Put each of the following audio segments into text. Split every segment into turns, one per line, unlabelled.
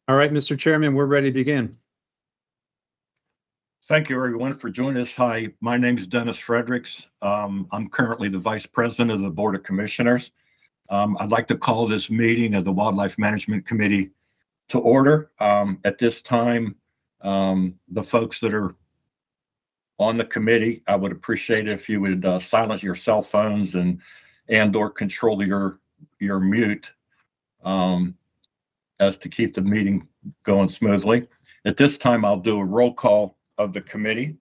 All right, Mr. Chairman, we're ready to begin.
Thank you, everyone, for joining us. Hi, my name is Dennis Fredericks. I'm currently the Vice President of the Board of Commissioners. I'd like to call this meeting of the Wildlife Management Committee to order. At this time, the folks that are on the committee, I would appreciate it if you would silence your cell phones and/or control your mute as to keep the meeting going smoothly. At this time, I'll do a roll call of the committee.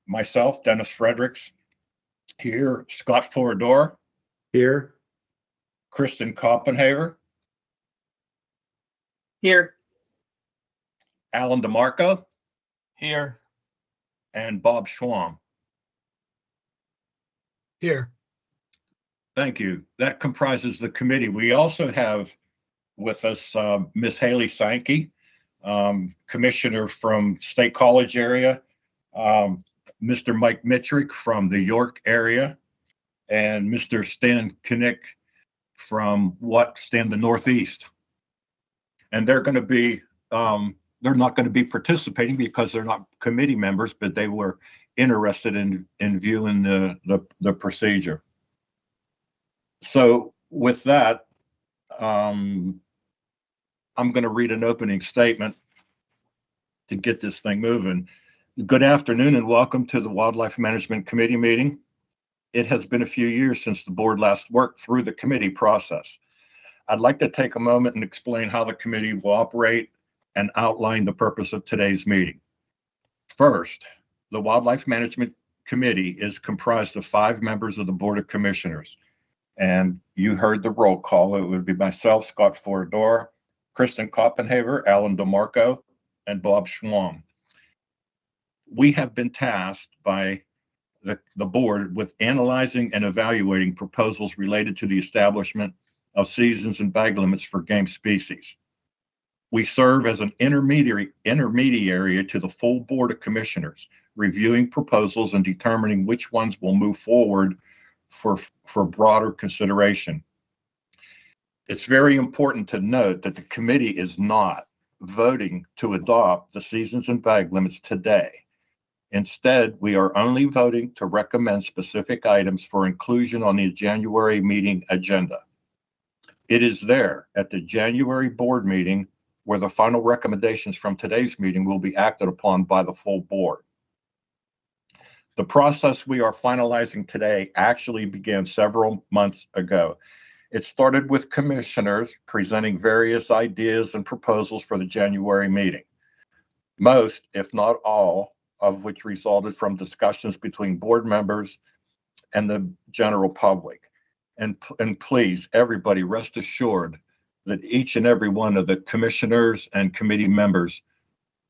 Myself, Dennis Fredericks, here. Scott Forador.
Here.
Kristen Koppenhaver.
Here.
Alan DeMarco.
Here.
And Bob Schwam.
Here.
Thank you. That comprises the committee. We also have with us Ms. Haley Sankey, Commissioner from State College area, Mr. Mike Mitrick from the York area, and Mr. Stan Kinnick from the Northeast. And they're going to be, they're not going to be participating because they're not committee members, but they were interested in viewing the procedure. So with that, I'm going to read an opening statement to get this thing moving. Good afternoon and welcome to the Wildlife Management Committee meeting. It has been a few years since the board last worked through the committee process. I'd like to take a moment and explain how the committee will operate and outline the purpose of today's meeting. First, the Wildlife Management Committee is comprised of 5 members of the Board of Commissioners. And you heard the roll call. It would be myself, Scott Forador, Kristen Koppenhaver, Alan DeMarco, and Bob Schwam. We have been tasked by the board with analyzing and evaluating proposals related to the establishment of seasons and bag limits for game species. We serve as an intermediary to the full Board of Commissioners, reviewing proposals and determining which ones will move forward for broader consideration. It's very important to note that the committee is not voting to adopt the seasons and bag limits today. Instead, we are only voting to recommend specific items for inclusion on the January meeting agenda. It is there at the January board meeting where the final recommendations from today's meeting will be acted upon by the full board. The process we are finalizing today actually began several months ago. It started with commissioners presenting various ideas and proposals for the January meeting. Most, if not all, of which resulted from discussions between board members and the general public. And please, everybody, rest assured that each and every one of the commissioners and committee members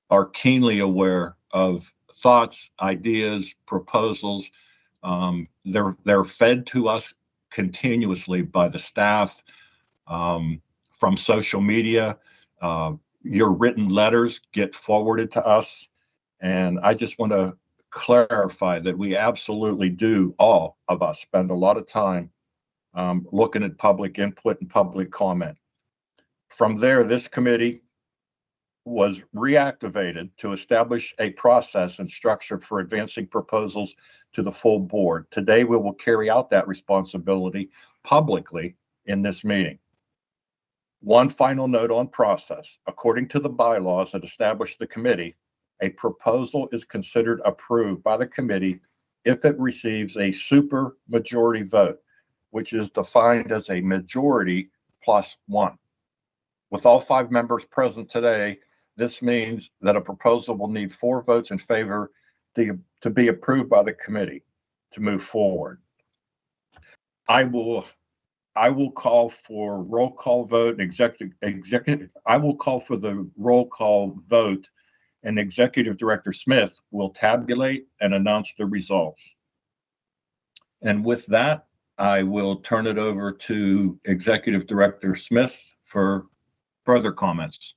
are keenly aware of thoughts, ideas, proposals. They're fed to us continuously by the staff, from social media. Your written letters get forwarded to us. And I just want to clarify that we absolutely do, all of us, spend a lot of time looking at public input and public comment. From there, this committee was reactivated to establish a process and structure for advancing proposals to the full board. Today, we will carry out that responsibility publicly in this meeting. One final note on process. According to the bylaws that establish the committee, a proposal is considered approved by the committee if it receives a super majority vote, which is defined as a majority plus 1. With all 5 members present today, this means that a proposal will need 4 votes in favor to be approved by the committee to move forward. I will call for roll call vote and I will call for the roll call vote, and Executive Director Smith will tabulate and announce the results. And with that, I will turn it over to Executive Director Smith for further comments.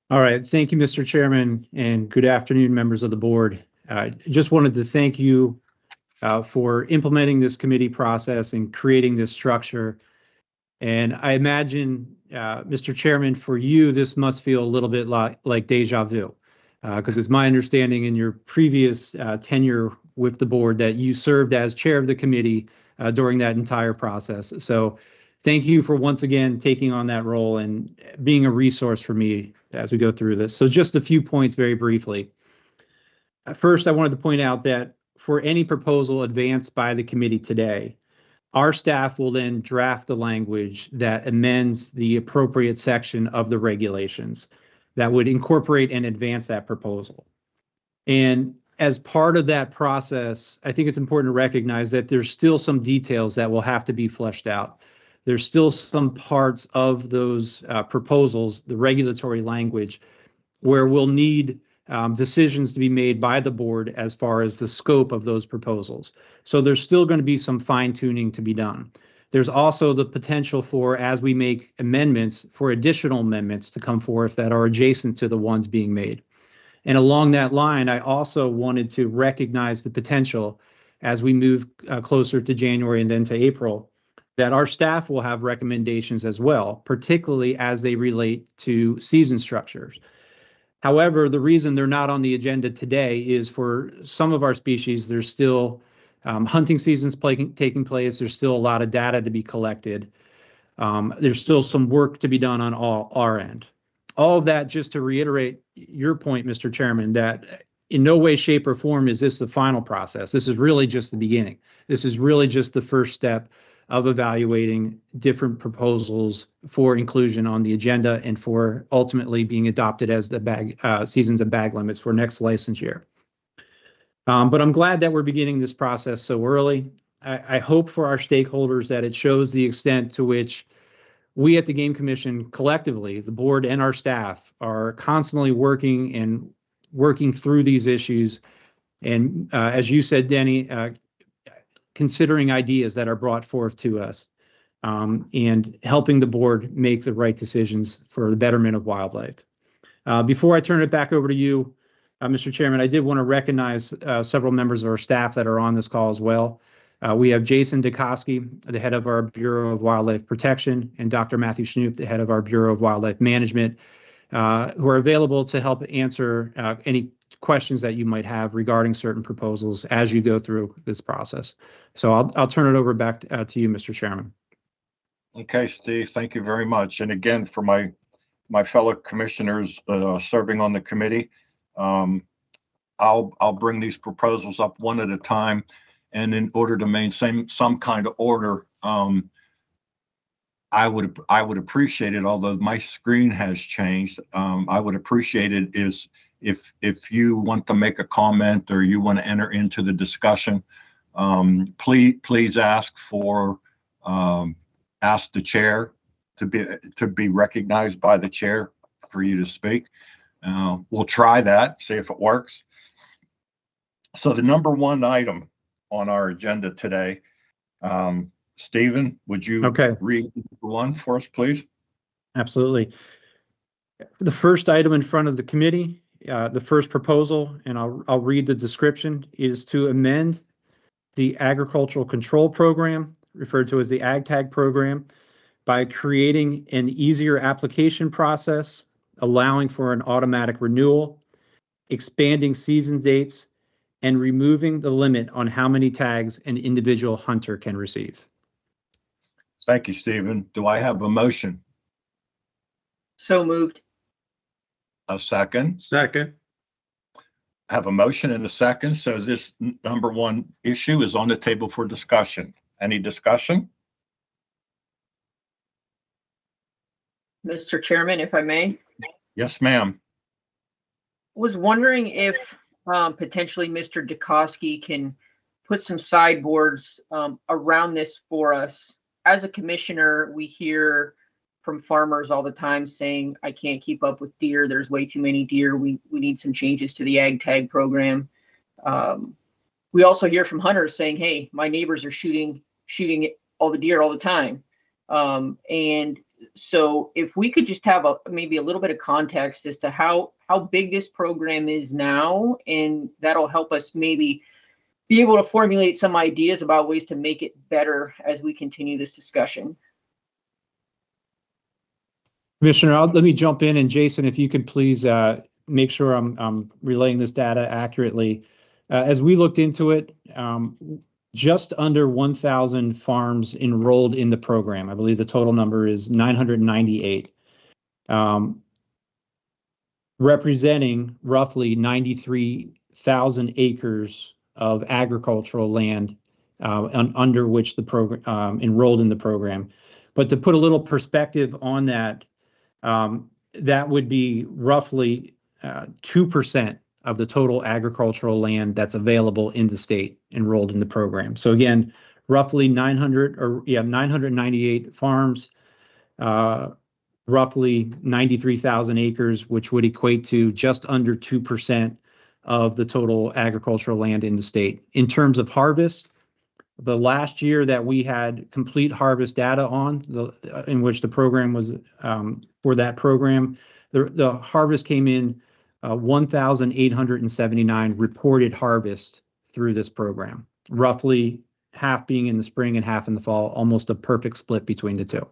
All right. Thank you, Mr. Chairman, and good afternoon, members of the board. Just wanted to thank you for implementing this committee process and creating this structure And I imagine, Mr. Chairman, for you, this must feel a little bit like deja vu, because it's my understanding in your previous tenure with the board that you served as chair of the committee during that entire process. So thank you for once again taking on that role and being a resource for me as we go through this. So just a few points very briefly. First, I wanted to point out that for any proposal advanced by the committee today, our staff will then draft the language that amends the appropriate section of the regulations that would incorporate and advance that proposal. And as part of that process, I think it's important to recognize that there's still some details that will have to be fleshed out. There's still some parts of those proposals, the regulatory language, where we'll need decisions to be made by the board as far as the scope of those proposals. So there's still going to be some fine tuning to be done. There's also the potential for, as we make amendments, for additional amendments to come forth that are adjacent to the ones being made. And along that line, I also wanted to recognize the potential as we move closer to January and then to April, that our staff will have recommendations as well, particularly as they relate to season structures. However, the reason they're not on the agenda today is for some of our species, there's still hunting seasons taking place. There's still a lot of data to be collected. There's still some work to be done on our end. All of that just to reiterate your point, Mr. Chairman, that in no way, shape, or form is this the final process. This is really just the beginning. This is really just the first step of evaluating different proposals for inclusion on the agenda and for ultimately being adopted as the seasons and bag limits for next license year. But I'm glad that we're beginning this process so early. I hope for our stakeholders that it shows the extent to which we at the Game Commission collectively, the board and our staff, are constantly working through these issues. And as you said, Denny, considering ideas that are brought forth to us and helping the board make the right decisions for the betterment of wildlife. Before I turn it back over to you, Mr. Chairman, I did want to recognize several members of our staff that are on this call as well. We have Jason Dukoski, the head of our Bureau of Wildlife Protection, and Dr. Matthew Schnoop, the head of our Bureau of Wildlife Management, who are available to help answer any questions that you might have regarding certain proposals as you go through this process. So I'll turn it over back to you, Mr. Chairman.
Okay, Steve, thank you very much. And again, for my fellow commissioners serving on the committee, I'll bring these proposals up one at a time. And in order to maintain some kind of order, I would appreciate it, although my screen has changed. I would appreciate it is if you want to make a comment or you want to enter into the discussion, please ask the chair to be recognized by the chair for you to speak. We'll try that, see if it works. So the number one item on our agenda today, Stephen, would you read one for us, please?
Absolutely. The first item in front of the committee, the first proposal, and I'll read the description, is to amend the Agricultural Control Program, referred to as the AgTag program, by creating an easier application process, allowing for an automatic renewal, expanding season dates, and removing the limit on how many tags an individual hunter can receive.
Thank you, Stephen. Do I have a motion?
So moved.
A second?
Second.
I have a motion and a second. So this number one issue is on the table for discussion. Any discussion?
Mr. Chairman, if I may.
Yes, ma'am.
Was wondering if potentially Mr. Dukoski can put some sideboards around this for us. As a commissioner, we hear from farmers all the time saying, I can't keep up with deer. There's way too many deer. We need some changes to the ag tag program. We also hear from hunters saying, hey, my neighbors are shooting all the deer all the time. And so if we could just have maybe a little bit of context as to how big this program is now, and that'll help us maybe be able to formulate some ideas about ways to make it better as we continue this discussion.
Commissioner, let me jump in, and Jason, if you could please make sure I'm relaying this data accurately. As we looked into it, just under 1,000 farms enrolled in the program. I believe the total number is 998, representing roughly 93,000 acres of agricultural land under which the program enrolled in the program. But to put a little perspective on that, that would be roughly 2% of the total agricultural land that's available in the state enrolled in the program. So again, roughly 998 farms, roughly 93,000 acres, which would equate to just under 2% of the total agricultural land in the state. In terms of harvest, the last year that we had complete harvest data on, in which the program was for that program, the harvest came in 1,879 reported harvest through this program, roughly half being in the spring and half in the fall, almost a perfect split between the two.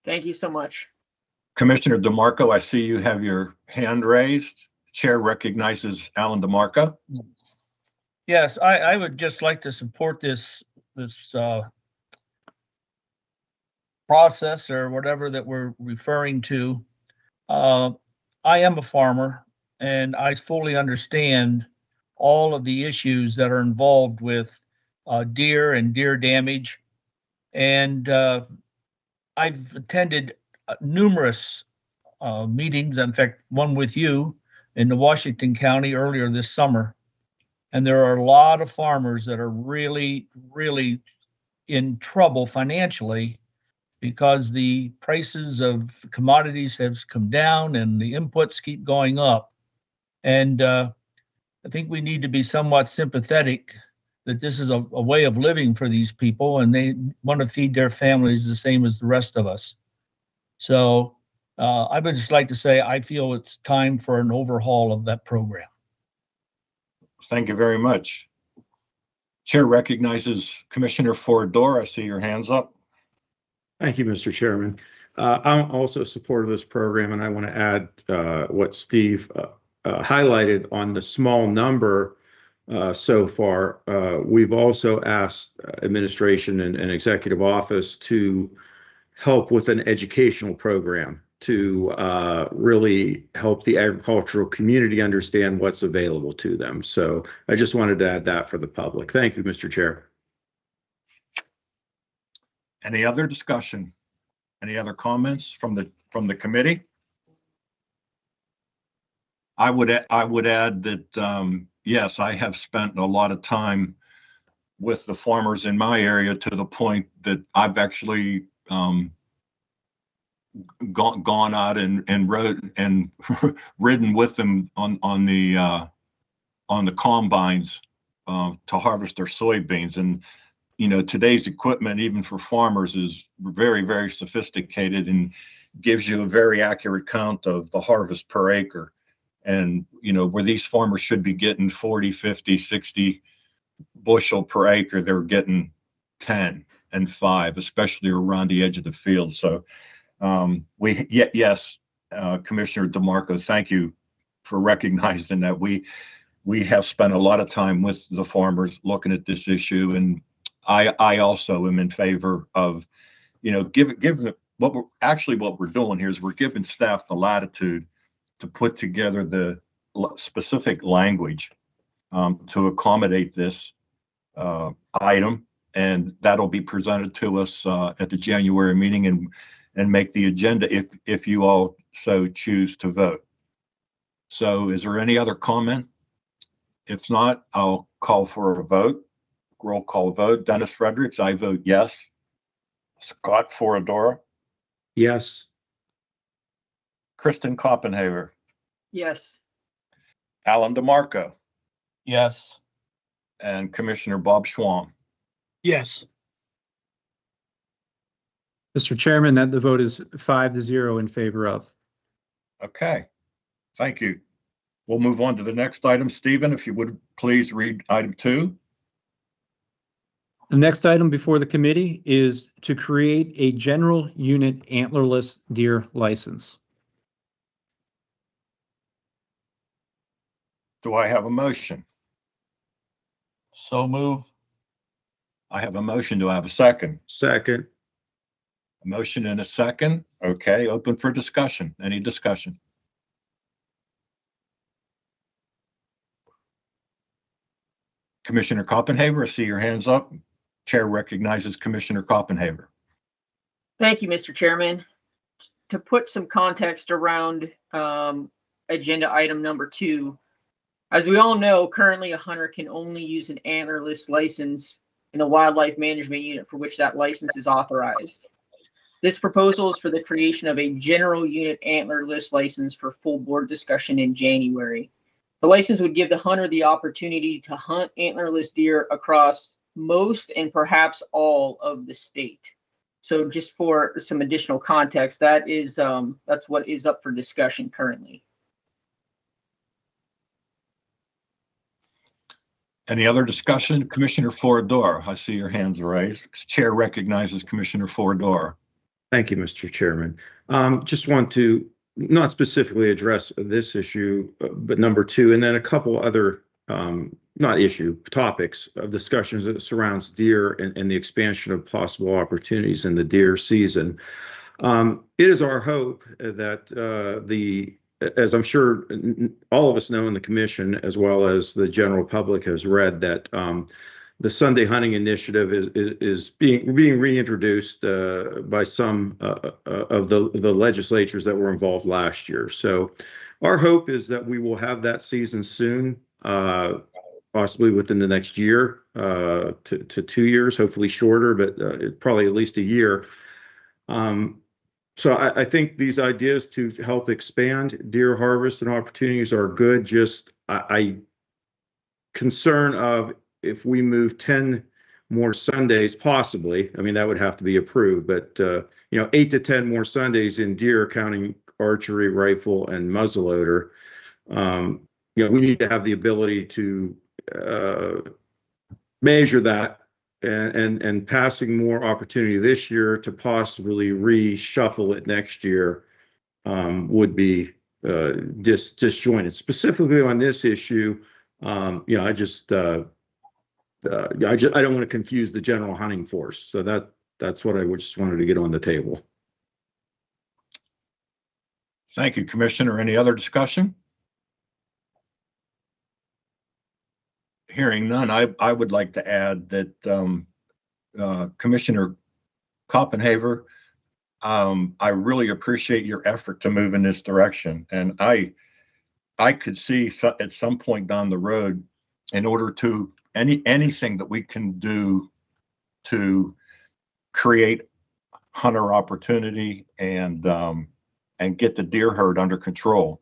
Thank you so much.
Commissioner DeMarco, I see you have your hand raised. Chair recognizes Alan DeMarco.
Yes, I would just like to support this process or whatever that we're referring to. I am a farmer, and I fully understand all of the issues that are involved with deer and deer damage. And I've attended numerous meetings, in fact, one with you in the Washington County earlier this summer. And there are a lot of farmers that are really, really in trouble financially because the prices of commodities have come down and the inputs keep going up. And I think we need to be somewhat sympathetic that this is a way of living for these people, and they want to feed their families the same as the rest of us. So I would just like to say I feel it's time for an overhaul of that program.
Thank you very much. Chair recognizes Commissioner Ford-Dorr. I see your hands up.
Thank you, Mr. Chairman. I'm also supportive of this program, and I want to add what Steve highlighted on the small number so far. We've also asked administration and executive office to help with an educational program to really help the agricultural community understand what's available to them. So I just wanted to add that for the public. Thank you, Mr. Chair.
Any other discussion? Any other comments from the committee? I would add that yes, I have spent a lot of time with the farmers in my area to the point that I've actually gone out and rode and ridden with them on the combines to harvest their soybeans. And you know, today's equipment, even for farmers, is very, very sophisticated and gives you a very accurate count of the harvest per acre. And, you know, where these farmers should be getting 40, 50, 60 bushel per acre, they're getting 10 and 5, especially around the edge of the field. So yes, Commissioner DeMarco, thank you for recognizing that we have spent a lot of time with the farmers looking at this issue. And I also am in favor of, you know, given what we're doing here is we're giving staff the latitude to put together the specific language to accommodate this item, and that'll be presented to us at the January meeting and make the agenda if you all so choose to vote. So is there any other comment? If not, I'll call for a vote. Roll call vote. Dennis Fredericks, I vote yes. Scott Ford-Dorr.
Yes.
Kristen Koppenhaver.
Yes.
Alan DeMarco.
Yes.
And Commissioner Bob Schwam.
Yes.
Mr. Chairman, that the vote is 5-0 in favor of.
Okay, thank you. We'll move on to the next item. Stephen, if you would please read item 2.
The next item before the committee is to create a general unit antlerless deer license.
Do I have a motion?
So move.
I have a motion. Do I have a second?
Second.
A motion and a second. Okay, open for discussion. Any discussion? Commissioner Koppenhaver, I see your hands up. Chair recognizes Commissioner Koppenhaver.
Thank you, Mr. Chairman. To put some context around agenda item number 2, as we all know, currently a hunter can only use an antlerless license in the wildlife management unit for which that license is authorized. This proposal is for the creation of a general unit antlerless license for full board discussion in January. The license would give the hunter the opportunity to hunt antlerless deer across most and perhaps all of the state. So just for some additional context, that is that's what is up for discussion currently.
Any other discussion? Commissioner Forador, I see your hands raised. Chair recognizes Commissioner Forador.
Thank you, Mr. Chairman. Just want to not specifically address this issue, but number 2, and then a couple other topics of discussions that surrounds deer and the expansion of possible opportunities in the deer season. It is our hope that as I'm sure all of us know in the commission, as well as the general public has read, that the Sunday hunting initiative is being reintroduced by some of the legislatures that were involved last year. So our hope is that we will have that season soon, possibly within the next year to 2 years, hopefully shorter, but probably at least a year. So I think these ideas to help expand deer harvest and opportunities are good. Just I concern of if we move 10 more Sundays, possibly, I mean, that would have to be approved, but 8 to 10 more Sundays in deer, counting archery, rifle, and muzzleloader. We need to have the ability to measure that, and passing more opportunity this year to possibly reshuffle it next year would be disjointed. Specifically on this issue, I don't want to confuse the general hunting force. So that's what I just wanted to get on the table.
Thank you, Commissioner. Any other discussion? Hearing none, I would like to add that Commissioner Koppenhaver, I really appreciate your effort to move in this direction. And I could see at some point down the road, in order to anything that we can do to create hunter opportunity and get the deer herd under control,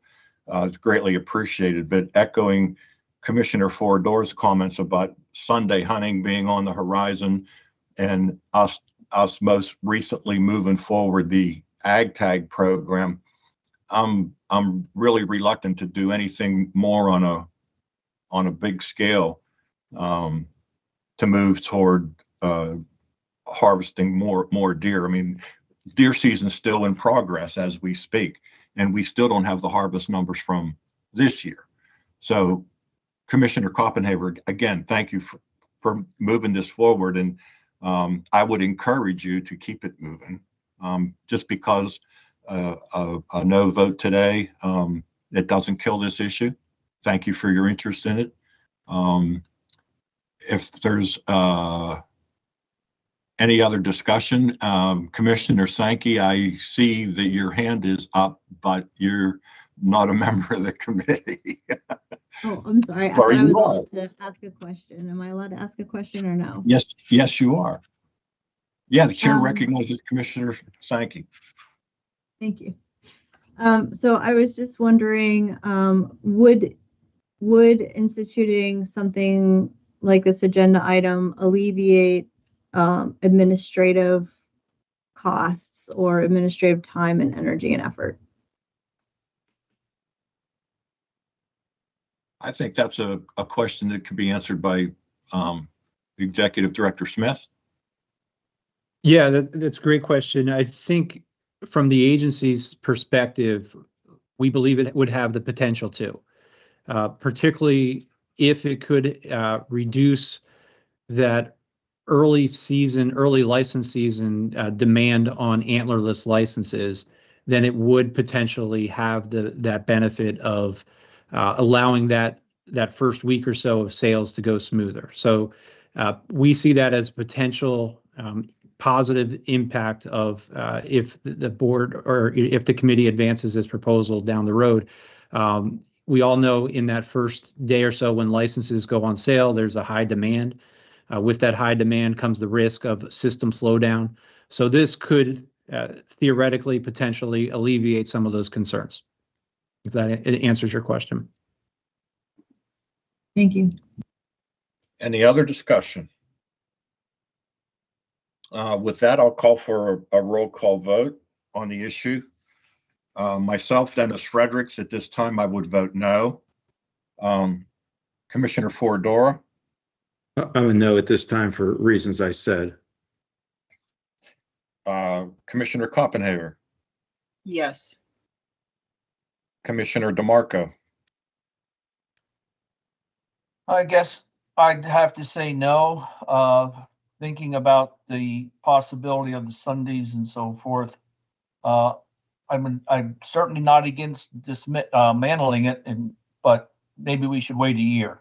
is greatly appreciated. But echoing Commissioner Forador's comments about Sunday hunting being on the horizon, and us most recently moving forward the ag tag program, I'm really reluctant to do anything more on a big scale to move toward harvesting more deer. I mean, deer season's still in progress as we speak, and we still don't have the harvest numbers from this year. So Commissioner Koppenhaver, again, thank you for moving this forward, and I would encourage you to keep it moving. Just because a no vote today, it doesn't kill this issue. Thank you for your interest in it. If there's any other discussion, Commissioner Sankey, I see that your hand is up, but you're not a member of the committee.
Oh, I'm sorry. I thought I was allowed to ask a question. Am I allowed to ask a question or no?
Yes, you are. Yeah, the chair recognizes Commissioner Sankey.
Thank you. So I was just wondering, would instituting something like this agenda item alleviate administrative costs or administrative time and energy and effort?
I think that's a question that could be answered by Executive Director Smith?
Yeah, that's a great question. I think from the agency's perspective, we believe it would have the potential to, particularly if it could reduce that early license season demand on antlerless licenses, then it would potentially have that benefit of allowing that first week or so of sales to go smoother. So we see that as potential positive impact of if the board or if the committee advances this proposal down the road. We all know in that first day or so when licenses go on sale, there's a high demand. With that high demand comes the risk of system slowdown. So this could theoretically, potentially alleviate some of those concerns, if that answers your question.
Thank you.
Any other discussion? With that, I'll call for a roll call vote on the issue. Myself, Dennis Fredericks, at this time, I would vote no. Commissioner Foradora?
I'm a no at this time for reasons I said.
Commissioner Koppenhaver?
Yes.
Commissioner DeMarco?
I guess I'd have to say no. Thinking about the possibility of the Sundays and so forth, I'm certainly not against dismantling it, but maybe we should wait a year.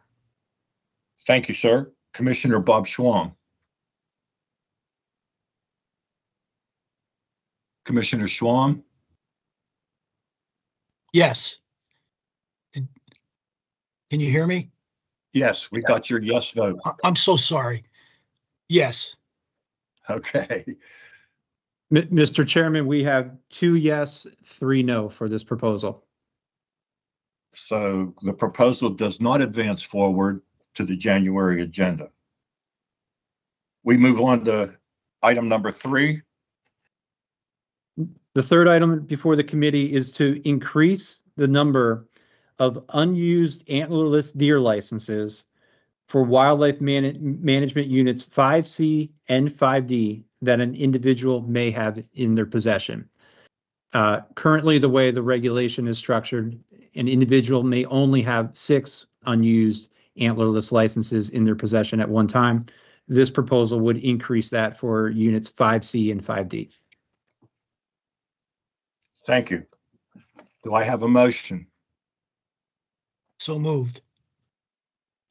Thank you, sir. Commissioner Bob Schwam? Commissioner Schwam?
Yes. Can you hear me?
Yes, we got your yes vote.
I'm so sorry. Yes.
Okay.
Mr. Chairman, we have 2 yes, 3 no for this proposal.
So the proposal does not advance forward to the January agenda. We move on to item number 3.
The third item before the committee is to increase the number of unused antlerless deer licenses for wildlife management units 5C and 5D that an individual may have in their possession. Currently, the way the regulation is structured, an individual may only have 6 unused antlerless licenses in their possession at one time. This proposal would increase that for units 5C and 5D.
Thank you. Do I have a motion?
So moved.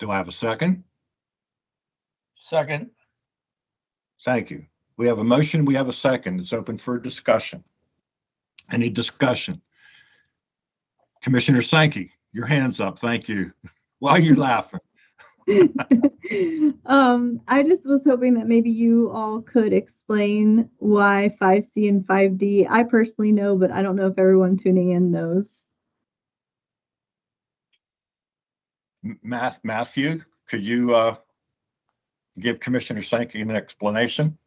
Do I have a second?
Second.
Thank you. We have a motion. We have a second. It's open for discussion. Any discussion? Commissioner Sankey, your hand's up. Thank you. Why are you laughing?
I just was hoping that maybe you all could explain why 5C and 5D. I personally know, but I don't know if everyone tuning in knows.
Matthew, could you give Commissioner Sankey an explanation?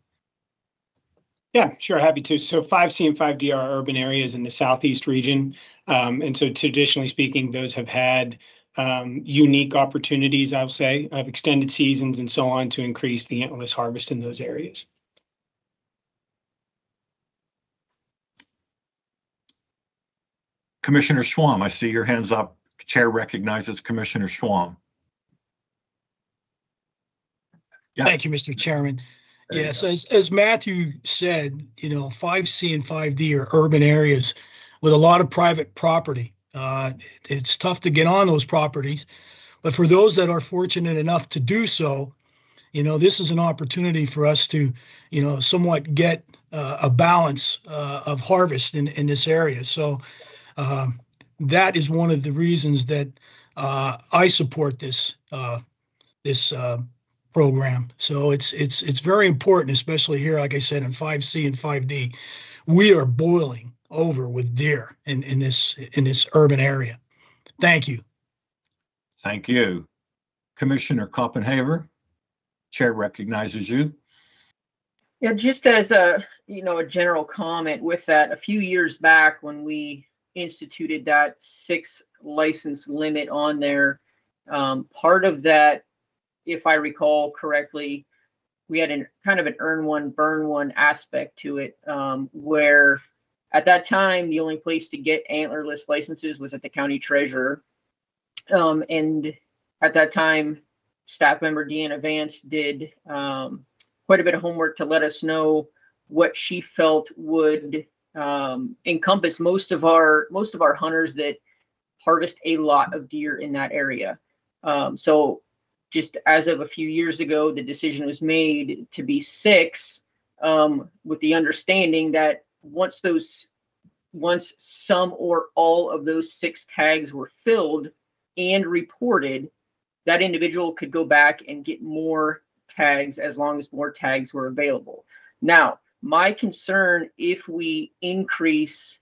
Yeah, sure, happy to. So 5C and 5D are urban areas in the southeast region. And so traditionally speaking, those have had unique opportunities, I'll say, of extended seasons and so on to increase the antlerless harvest in those areas.
Commissioner Schwam, I see your hands up. Chair recognizes Commissioner Schwam. Yeah.
Thank you, Mr. Chairman. Yes, as Matthew said, 5C and 5D are urban areas with a lot of private property. It's tough to get on those properties, but for those that are fortunate enough to do so, this is an opportunity for us to, somewhat get a balance of harvest in this area. So that is one of the reasons that I support this program. So it's very important, especially here, like I said, in 5C and 5D, we are boiling over with deer in this urban area. Thank you.
Thank you. Commissioner Koppenhaver, Chair recognizes you.
Yeah, just as a general comment with that, a few years back when we instituted that 6 license limit on there, part of that, if I recall correctly, we had an kind of an earn one, burn one aspect to it, where at that time, the only place to get antlerless licenses was at the county treasurer. And at that time, staff member Deanna Vance did quite a bit of homework to let us know what she felt would encompass most of our hunters that harvest a lot of deer in that area. So just as of a few years ago, the decision was made to be 6, with the understanding that once some or all of those 6 tags were filled and reported, that individual could go back and get more tags as long as more tags were available. Now, my concern, if we increase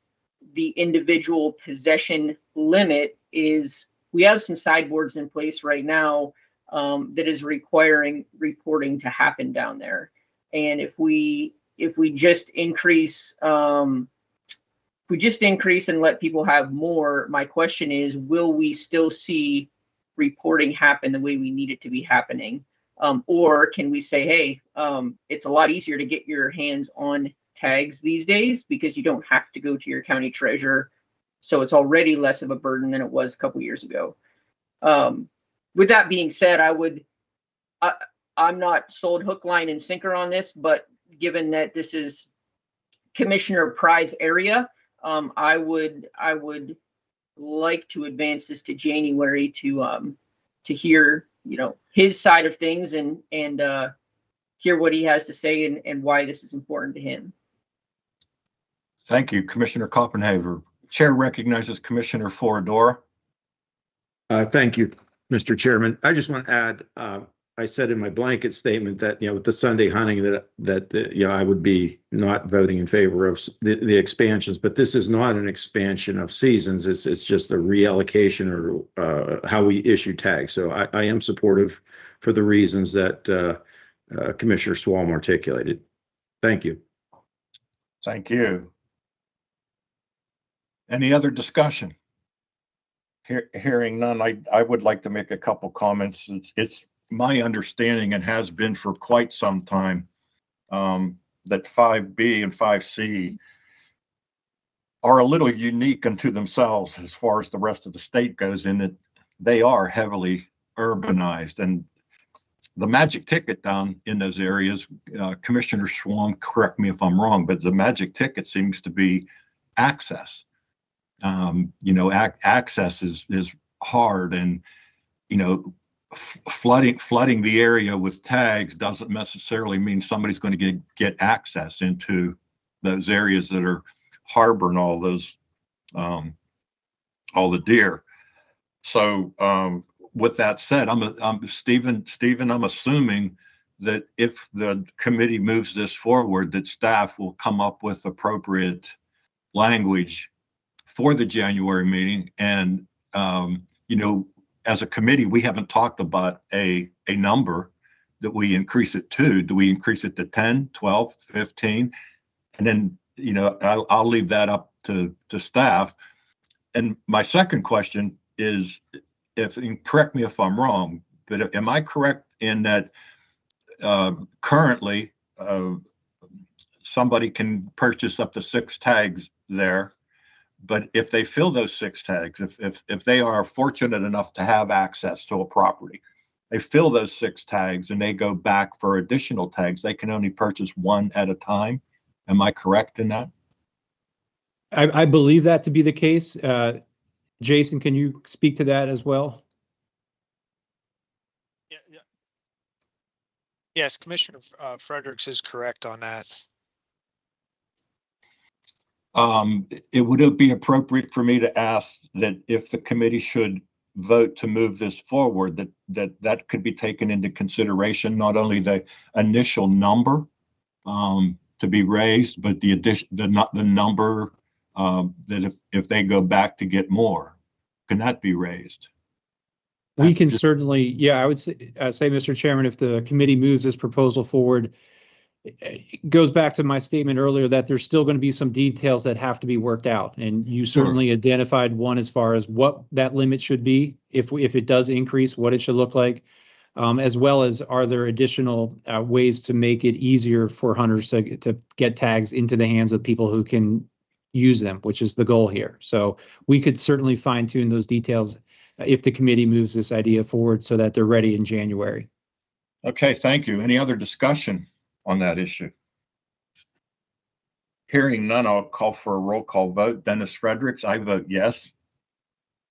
the individual possession limit, is we have some sideboards in place right now that is requiring reporting to happen down there. And if we just increase and let people have more, my question is, will we still see reporting happen the way we need it to be happening? Or can we say, hey, it's a lot easier to get your hands on tags these days because you don't have to go to your county treasurer. So it's already less of a burden than it was a couple years ago. With that being said, I'm not sold hook, line, and sinker on this, but given that this is Commissioner Pride's area, I would like to advance this to January to hear, his side of things and hear what he has to say and why this is important to him.
Thank you, Commissioner Koppenhaver. Chair recognizes Commissioner Foradora.
Thank you, Mr. Chairman. I just want to add, I said in my blanket statement that, with the Sunday hunting that I would be not voting in favor of the expansions, but this is not an expansion of seasons. It's just a reallocation or how we issue tags. So I am supportive for the reasons that Commissioner Swalm articulated. Thank you.
Thank you. Any other discussion? Hearing none, I would like to make a couple comments. It's my understanding, and has been for quite some time, that 5B and 5C are a little unique unto themselves as far as the rest of the state goes, in that they are heavily urbanized. And the magic ticket down in those areas, Commissioner Schwam, correct me if I'm wrong, but the magic ticket seems to be access. Access is hard, and flooding the area with tags doesn't necessarily mean somebody's going to get access into those areas that are harboring all those all the deer. So with that said, I'm Stephen, I'm assuming that if the committee moves this forward, that staff will come up with appropriate language for the January meeting. And, as a committee, we haven't talked about a number that we increase it to. Do we increase it to 10, 12, 15? And then, I'll leave that up to staff. And my second question is, and correct me if I'm wrong, but am I correct in that currently somebody can purchase up to 6 tags there? But if they fill those 6 tags, if they are fortunate enough to have access to a property, they fill those 6 tags and they go back for additional tags, they can only purchase 1 at a time. Am I correct in that?
I believe that to be the case. Jason, can you speak to that as well?
Yeah. Yes, Commissioner Fredericks is correct on that.
Would it be appropriate for me to ask that if the committee should vote to move this forward, that could be taken into consideration, not only the initial number to be raised, but the number that if they go back to get more, can that be raised?
We can certainly, I would say, Mr. Chairman, if the committee moves this proposal forward, it goes back to my statement earlier that there's still going to be some details that have to be worked out. And you certainly identified one as far as what that limit should be, if it does increase, what it should look like. as well as are there additional ways to make it easier for hunters to get tags into the hands of people who can use them, which is the goal here. So we could certainly fine tune those details if the committee moves this idea forward so that they're ready in January.
Okay, thank you. Any other discussion on that issue? Hearing none, I'll call for a roll call vote. Dennis Fredericks, I vote yes.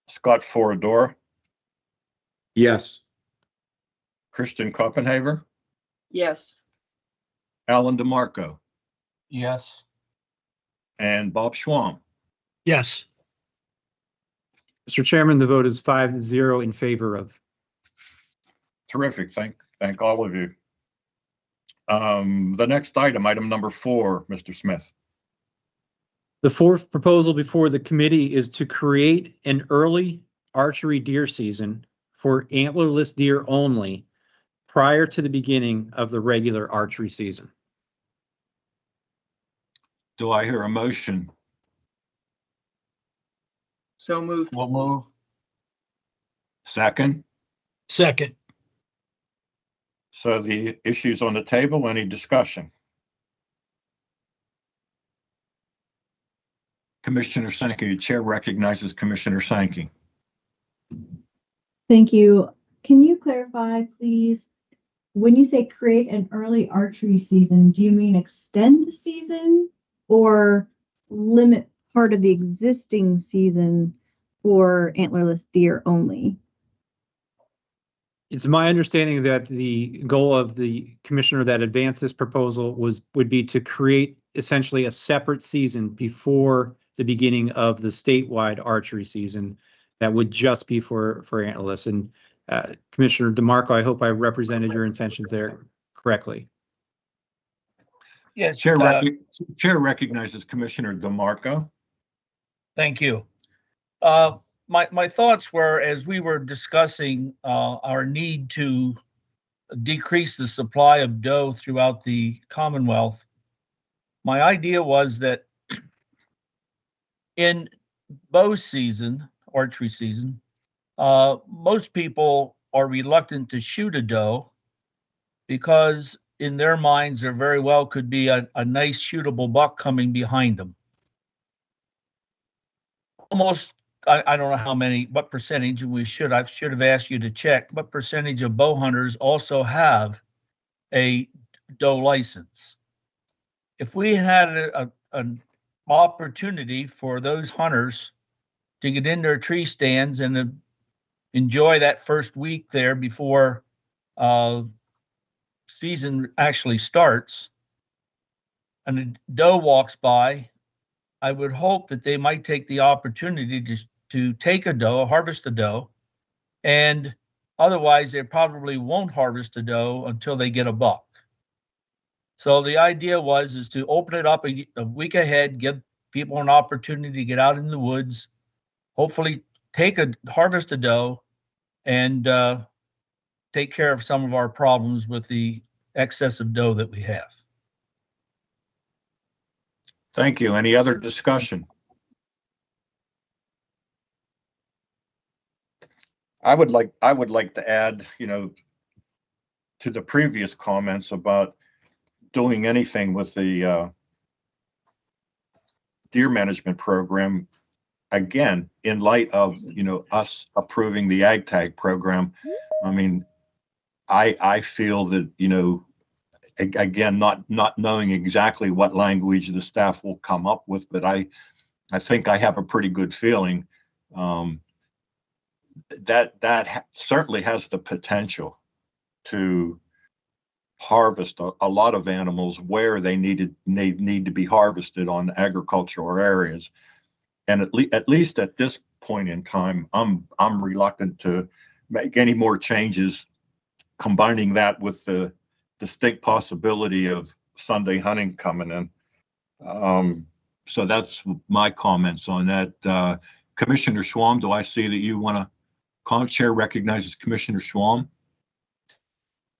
Scott Forador,
Yes.
Christian Koppenhaver,
Yes.
Alan DeMarco,
Yes.
and Bob Schwam.
Yes.
Mr. Chairman, the vote is 5-0 in favor of.
Terrific. Thank all of you. The next item, item number 4, Mr. Smith.
The fourth proposal before the committee is to create an early archery deer season for antlerless deer only prior to the beginning of the regular archery season.
Do I hear a motion?
So moved.
We'll move.
Second?
Second.
So the issue's on the table. Any discussion? Commissioner Sankey, the chair recognizes Commissioner Sankey.
Thank you. Can you clarify, please? When you say create an early archery season, do you mean extend the season or limit part of the existing season for antlerless deer only?
It's my understanding that the goal of the commissioner that advanced this proposal would be to create essentially a separate season before the beginning of the statewide archery season that would just be for antlerless. And Commissioner DeMarco, I hope I represented your intentions there correctly.
Yes.
Chair recognizes Commissioner DeMarco.
Thank you. My thoughts were, as we were discussing our need to decrease the supply of doe throughout the Commonwealth, my idea was that in bow season, archery season, most people are reluctant to shoot a doe because in their minds there very well could be a nice shootable buck coming behind them. Almost, I don't know what percentage, and I should have asked you to check, what percentage of bow hunters also have a doe license. If we had an opportunity for those hunters to get in their tree stands and enjoy that first week there before season actually starts, and a doe walks by, I would hope that they might take the opportunity to take a doe, harvest a doe, and otherwise they probably won't harvest a doe until they get a buck. So the idea is to open it up a week ahead, give people an opportunity to get out in the woods, hopefully harvest a doe, and take care of some of our problems with the excess of doe that we have.
Thank you. Any other discussion? I would like to add, to the previous comments about doing anything with the deer management program, again, in light of, us approving the ag tag program. I mean, I feel that, again, not knowing exactly what language the staff will come up with, but I think I have a pretty good feeling that certainly has the potential to harvest a lot of animals where they need to be harvested on agricultural areas. And at least at this point in time, I'm reluctant to make any more changes, combining that with the distinct possibility of Sunday hunting coming in. So that's my comments on that. Commissioner Schwam, do I see that you want to comment? Chair recognizes Commissioner Schwam.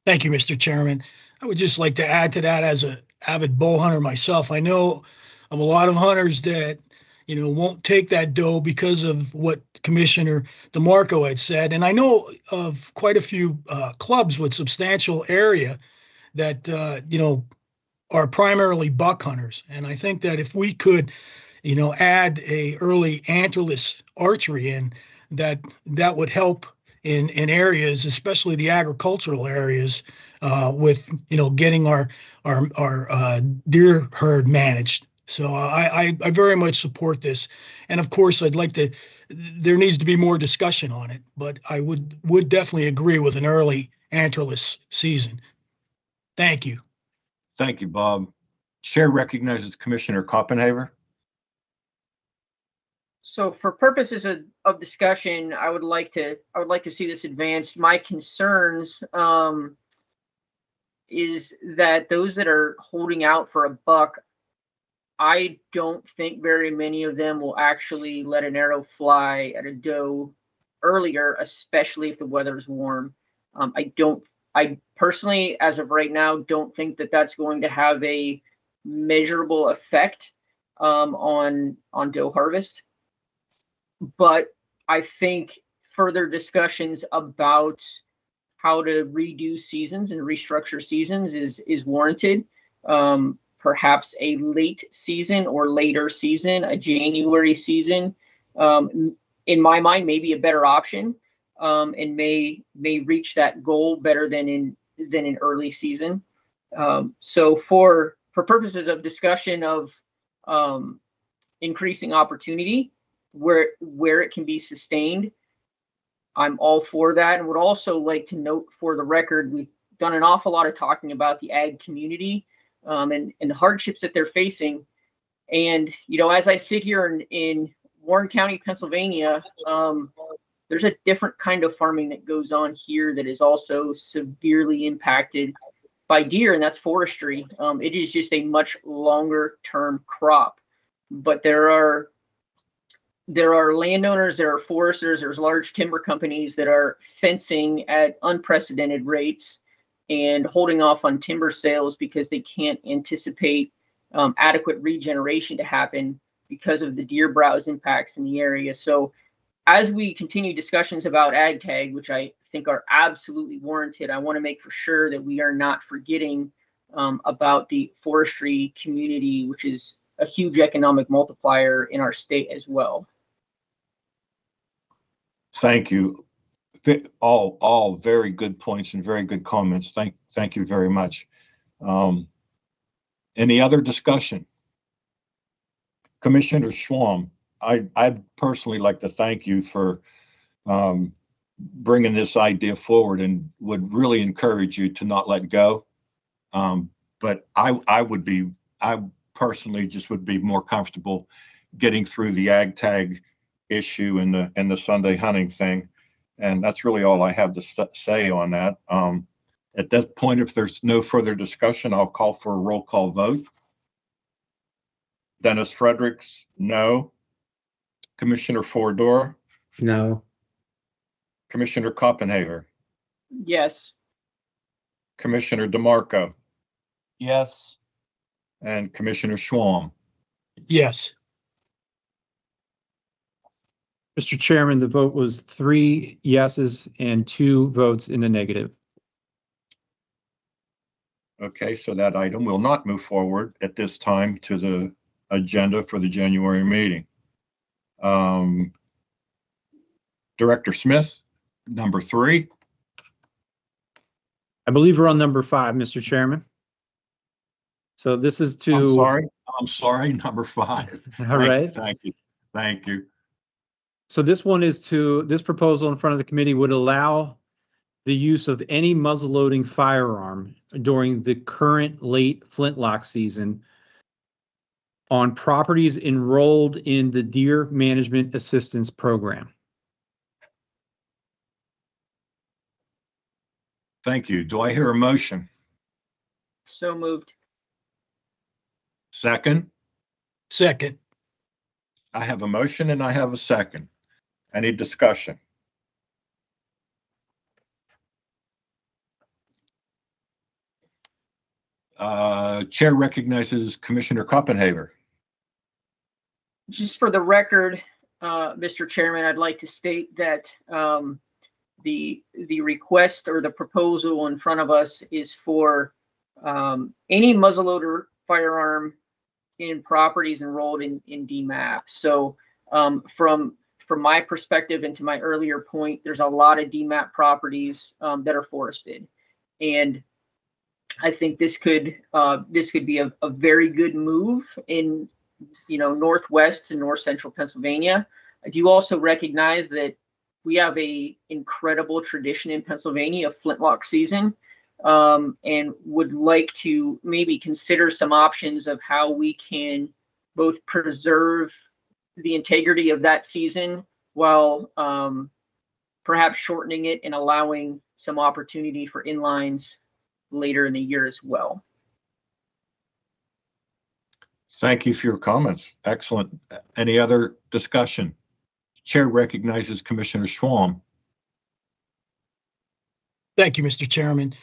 Thank you, Mr. Chairman. I would just like to add to that, as an avid bow hunter myself, I know of a lot of hunters that, won't take that doe because of what Commissioner DeMarco had said. And I know of quite a few clubs with substantial area that, are primarily buck hunters. And I think that if we could, add a early antlerless archery in, that would help in areas, especially the agricultural areas, with, getting our deer herd managed. So I very much support this. And of course, there needs to be more discussion on it, but I would definitely agree with an early antlerless season. Thank you.
Thank you, Bob. Chair recognizes Commissioner Koppenhaver.
So for purposes of discussion, I would like to see this advanced. My concerns is that those that are holding out for a buck, I don't think very many of them will actually let an arrow fly at a doe earlier, especially if the weather is warm. I personally, as of right now, don't think that that's going to have a measurable effect on doe harvest. But I think further discussions about how to redo seasons and restructure seasons is warranted. Perhaps a late season or later season, a January season, in my mind, may be a better option, and may reach that goal better than in early season. So for purposes of discussion of increasing opportunity where it can be sustained, I'm all for that, and would also like to note for the record, we've done an awful lot of talking about the ag community and the hardships that they're facing. And, as I sit here in Warren County, Pennsylvania, there's a different kind of farming that goes on here that is also severely impacted by deer, and that's forestry. It is just a much longer term crop, but there are landowners, there are foresters, there's large timber companies that are fencing at unprecedented rates and holding off on timber sales because they can't anticipate adequate regeneration to happen because of the deer browse impacts in the area. So as we continue discussions about ag tag, which I think are absolutely warranted, I want to make for sure that we are not forgetting about the forestry community, which is a huge economic multiplier in our state as well.
Thank you. All very good points and very good comments. Thank you very much. Any other discussion? Commissioner Schwam, I'd personally like to thank you for bringing this idea forward, and would really encourage you to not let go. But I personally just would be more comfortable getting through the ag tag issue and the Sunday hunting thing. And that's really all I have to say on that. At that point, if there's no further discussion, I'll call for a roll call vote. Dennis Fredericks, no. Commissioner Fordor,
No.
Commissioner Koppenhaver,
Yes.
Commissioner DeMarco,
Yes.
and Commissioner Schwam.
Yes.
Mr. Chairman, the vote was 3 yeses and 2 votes in the negative.
Okay, so that item will not move forward at this time to the agenda for the January meeting. Director Smith, number 3.
I believe we're on number 5, Mr. Chairman. So this is to.
I'm sorry, number 5.
All right.
Thank you.
So this proposal in front of the committee would allow the use of any muzzleloading firearm during the current late Flintlock season on properties enrolled in the Deer Management Assistance Program.
Thank you. Do I hear a motion?
So moved.
Second?
Second.
I have a motion and I have a second. Any discussion? Chair recognizes Commissioner Koppenhaver.
just for the record, Mr. Chairman, I'd like to state that the request or the proposal in front of us is for any muzzleloader firearm in properties enrolled in dmap. So from my perspective and to my earlier point, there's a lot of dmap properties that are forested, and I think this could be a very good move in northwest and north central Pennsylvania. I do also recognize that we have a incredible tradition in Pennsylvania of Flintlock season, and would like to maybe consider some options of how we can both preserve the integrity of that season while perhaps shortening it and allowing some opportunity for inlines later in the year as well.
Thank you for your comments. Excellent. Any other discussion? Chair recognizes Commissioner Schwalm.
Thank you, Mr. Chairman.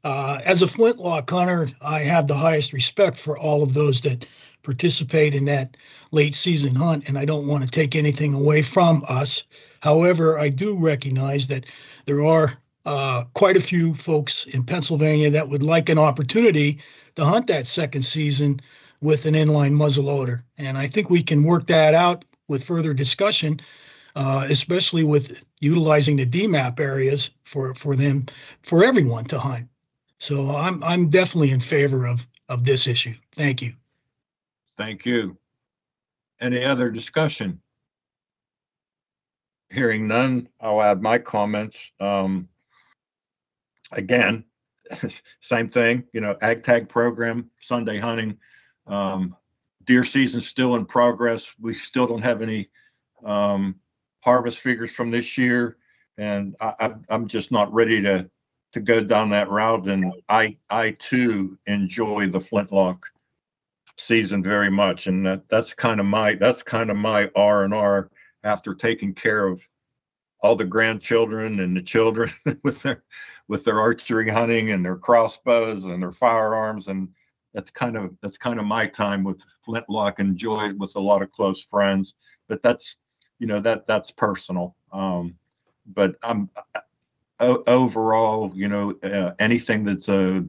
As a Flintlock hunter, I have the highest respect for all of those that participate in that late season hunt, and I don't want to take anything away from us. However, I do recognize that there are quite a few folks in Pennsylvania that would like an opportunity to hunt that second season with an inline muzzleloader. And I think we can work that out with further discussion, especially with utilizing the dmap areas for everyone to hunt. So I'm definitely in favor of this issue. Thank you.
Thank you. Any other discussion? Hearing none, I'll add my comments. Again, same thing, ag tag program, Sunday hunting, deer season still in progress. We still don't have any harvest figures from this year, and I'm just not ready to go down that route. And I too enjoy the Flintlock season very much, and that's kind of my R&R after taking care of all the grandchildren and the children with their archery hunting and their crossbows and their firearms. And that's kind of my time with Flintlock. Enjoy it with a lot of close friends, but that's personal. But I'm overall, anything that's a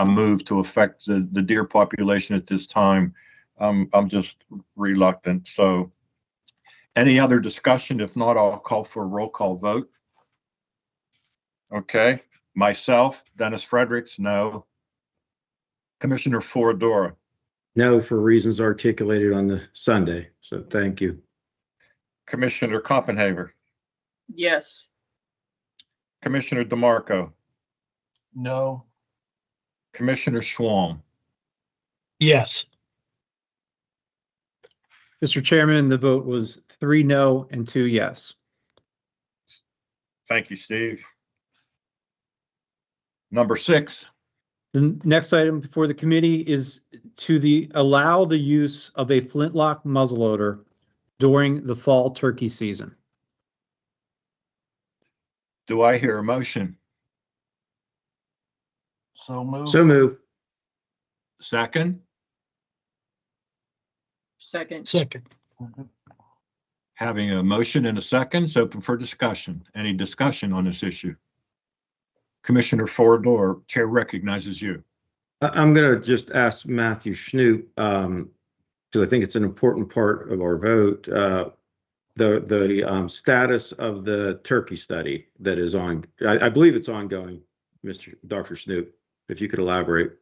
move to affect the deer population at this time, I'm just reluctant. So any other discussion? If not, I'll call for a roll call vote. Okay. Myself, Dennis Fredericks, no. Commissioner Foradora.
No, for reasons articulated on the Sunday. So thank you.
Commissioner Koppenhaver.
Yes.
Commissioner DeMarco.
No.
Commissioner Schwalm.
Yes.
Mr. Chairman, the vote was 3 no and 2 yes.
Thank you, Steve. Number 6.
The next item before the committee is to allow the use of a Flintlock muzzleloader during the fall turkey season.
Do I hear a motion?
So move.
So move.
Second?
Second.
Second.
Having a motion and a second, it's open for discussion. Any discussion on this issue? Commissioner Forador, Chair recognizes you.
I'm going to just ask Matthew Schnoop, because I think it's an important part of our vote, the status of the turkey study that is on. I believe it's ongoing, Dr. Schnoop, if you could elaborate.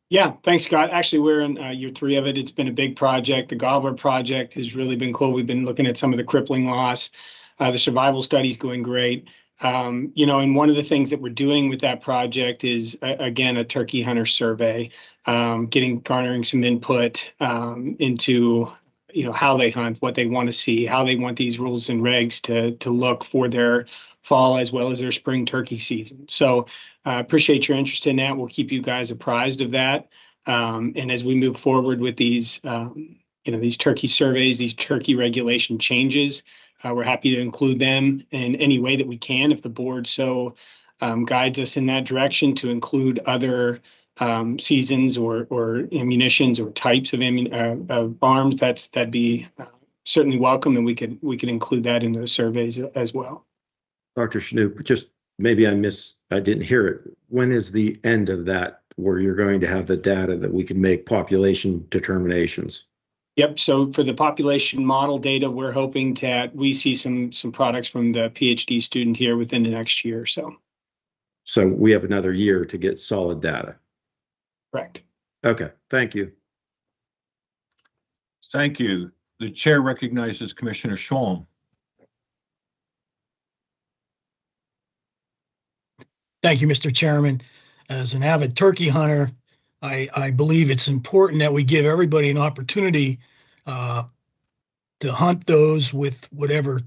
Yeah, thanks, Scott. Actually, we're in year 3 of it. It's been a big project. The Gobbler project has really been cool. We've been looking at some of the crippling loss. The survival study is going great. And one of the things that we're doing with that project is, again, a turkey hunter survey, garnering some input into, how they hunt, what they want to see, how they want these rules and regs to look for their fall as well as their spring turkey season. So appreciate your interest in that. We'll keep you guys apprised of that. And as we move forward with these, these turkey surveys, these turkey regulation changes, we're happy to include them in any way that we can. If the board so guides us in that direction to include other seasons or ammunitions or types of arms, that'd be certainly welcome, and we could include that in those surveys as well.
Dr. Shanoop, just maybe I didn't hear it. When is the end of that where you're going to have the data that we can make population determinations?
Yep. So for the population model data, we're hoping we see some products from the PhD student here within the next year or so.
So we have another year to get solid data.
Correct.
Okay, thank you.
Thank you. The chair recognizes Commissioner Schwalm.
Thank you, Mr. Chairman. As an avid turkey hunter, I believe it's important that we give everybody an opportunity to hunt those with whatever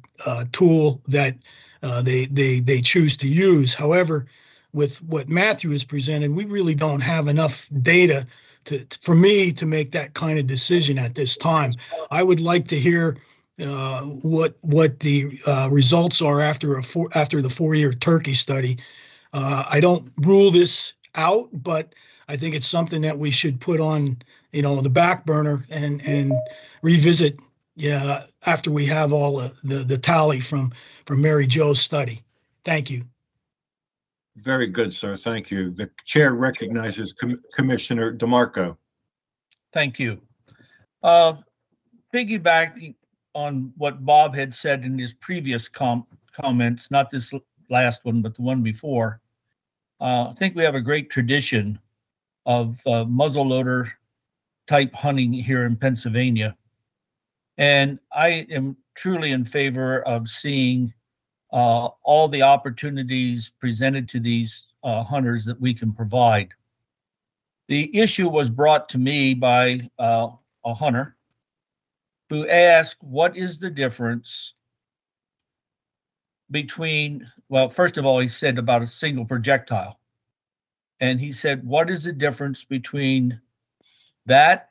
tool that they choose to use. However, with what Matthew has presented, we really don't have enough data for me to make that kind of decision at this time. I would like to hear what the results are after the 4-year turkey study. I don't rule this out, but I think it's something that we should put on, the back burner and revisit after we have all the tally from Mary Jo's study. Thank you.
Very good, sir. Thank you. The chair recognizes Commissioner DeMarco.
Thank you. Piggybacking on what Bob had said in his previous comments, not this last one, but the one before, I think we have a great tradition of muzzleloader type hunting here in Pennsylvania. And I am truly in favor of seeing all the opportunities presented to these hunters that we can provide. The issue was brought to me by a hunter who asked, what is the difference between, well, first of all, he said about a single projectile. And he said, what is the difference between that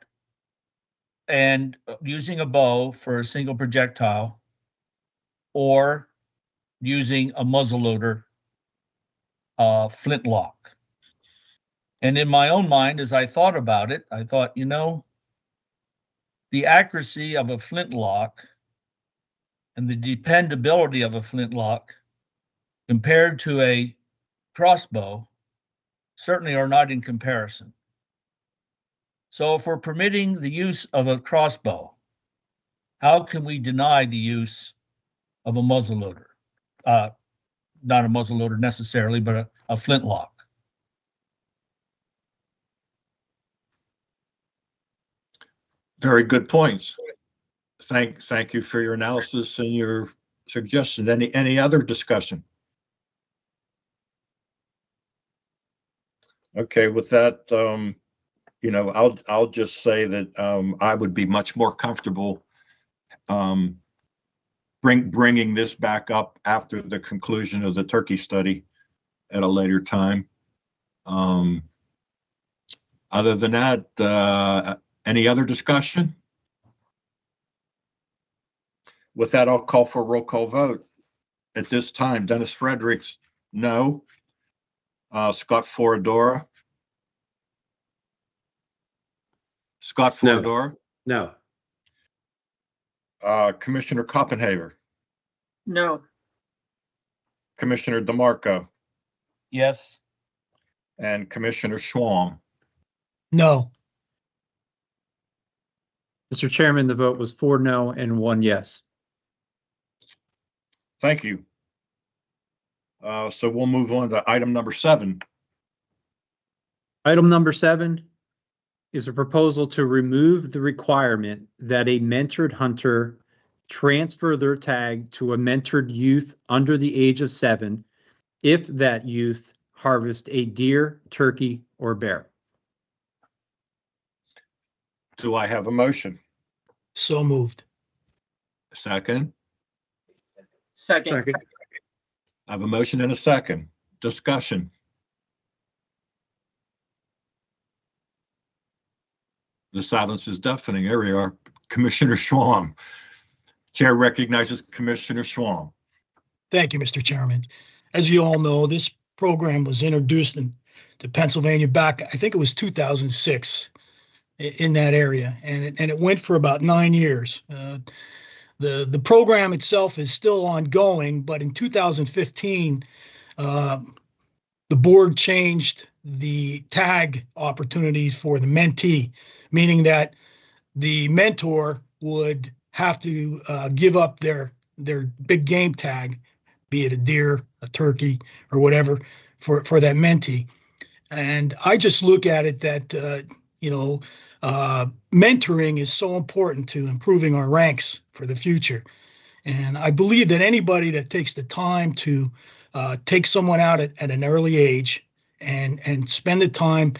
and using a bow for a single projectile or using a muzzleloader Flintlock? And in my own mind, as I thought about it, I thought, the accuracy of a Flintlock and the dependability of a Flintlock compared to a crossbow certainly are not in comparison. So if we're permitting the use of a crossbow, how can we deny the use of a muzzleloader? Not a muzzleloader necessarily, but a Flintlock.
Very good points. Thank you for your analysis and your suggestions. Any other discussion? Okay, with that, I'll just say that I would be much more comfortable bringing this back up after the conclusion of the turkey study at a later time. Other than that, any other discussion? With that, I'll call for a roll call vote. At this time, Dennis Fredericks, no. Scott Foradora. Scott Foradora.
No.
Commissioner Koppenhaver.
No.
Commissioner DeMarco.
Yes.
And Commissioner Schwalm.
No.
Mr. Chairman, the vote was 4 no and 1 yes.
Thank you. So we'll move on to item number 7.
Item number 7 is a proposal to remove the requirement that a mentored hunter transfer their tag to a mentored youth under the age of 7 if that youth harvests a deer, turkey, or bear.
Do I have a motion?
So moved.
Second?
Second.
I have a motion and a second. Discussion. The silence is deafening. Here we are. Commissioner Schwalm. Chair recognizes Commissioner Schwalm.
Thank you, Mr. Chairman. As you all know, this program was introduced in to Pennsylvania back, I think it was 2006 in that area. And it went for about 9 years. The program itself is still ongoing, but in 2015, the board changed the tag opportunities for the mentee, meaning that the mentor would have to give up their big game tag, be it a deer, a turkey, or whatever, for that mentee. And I just look at it that mentoring is so important to improving our ranks for the future. And I believe that anybody that takes the time to take someone out at an early age and spend the time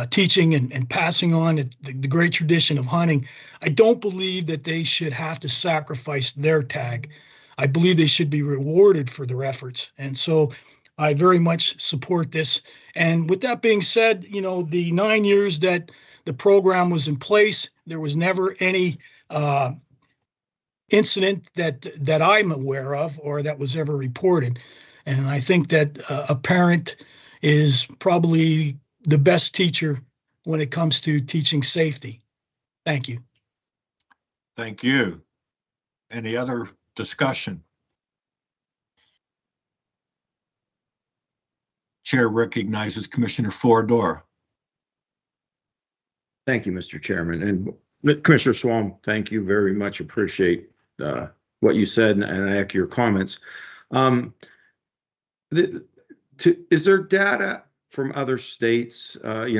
teaching and passing on the great tradition of hunting, I don't believe that they should have to sacrifice their tag. I believe they should be rewarded for their efforts. And so I very much support this. And with that being said, the 9 years that the program was in place, there was never any incident that I'm aware of or that was ever reported. And I think that a parent is probably the best teacher when it comes to teaching safety. Thank you.
Thank you. Any other discussion? Chair recognizes Commissioner Fodor.
Thank you, Mr. Chairman. And Commissioner Swam, thank you very much. Appreciate what you said, and I echo your comments. Is there data from other states? As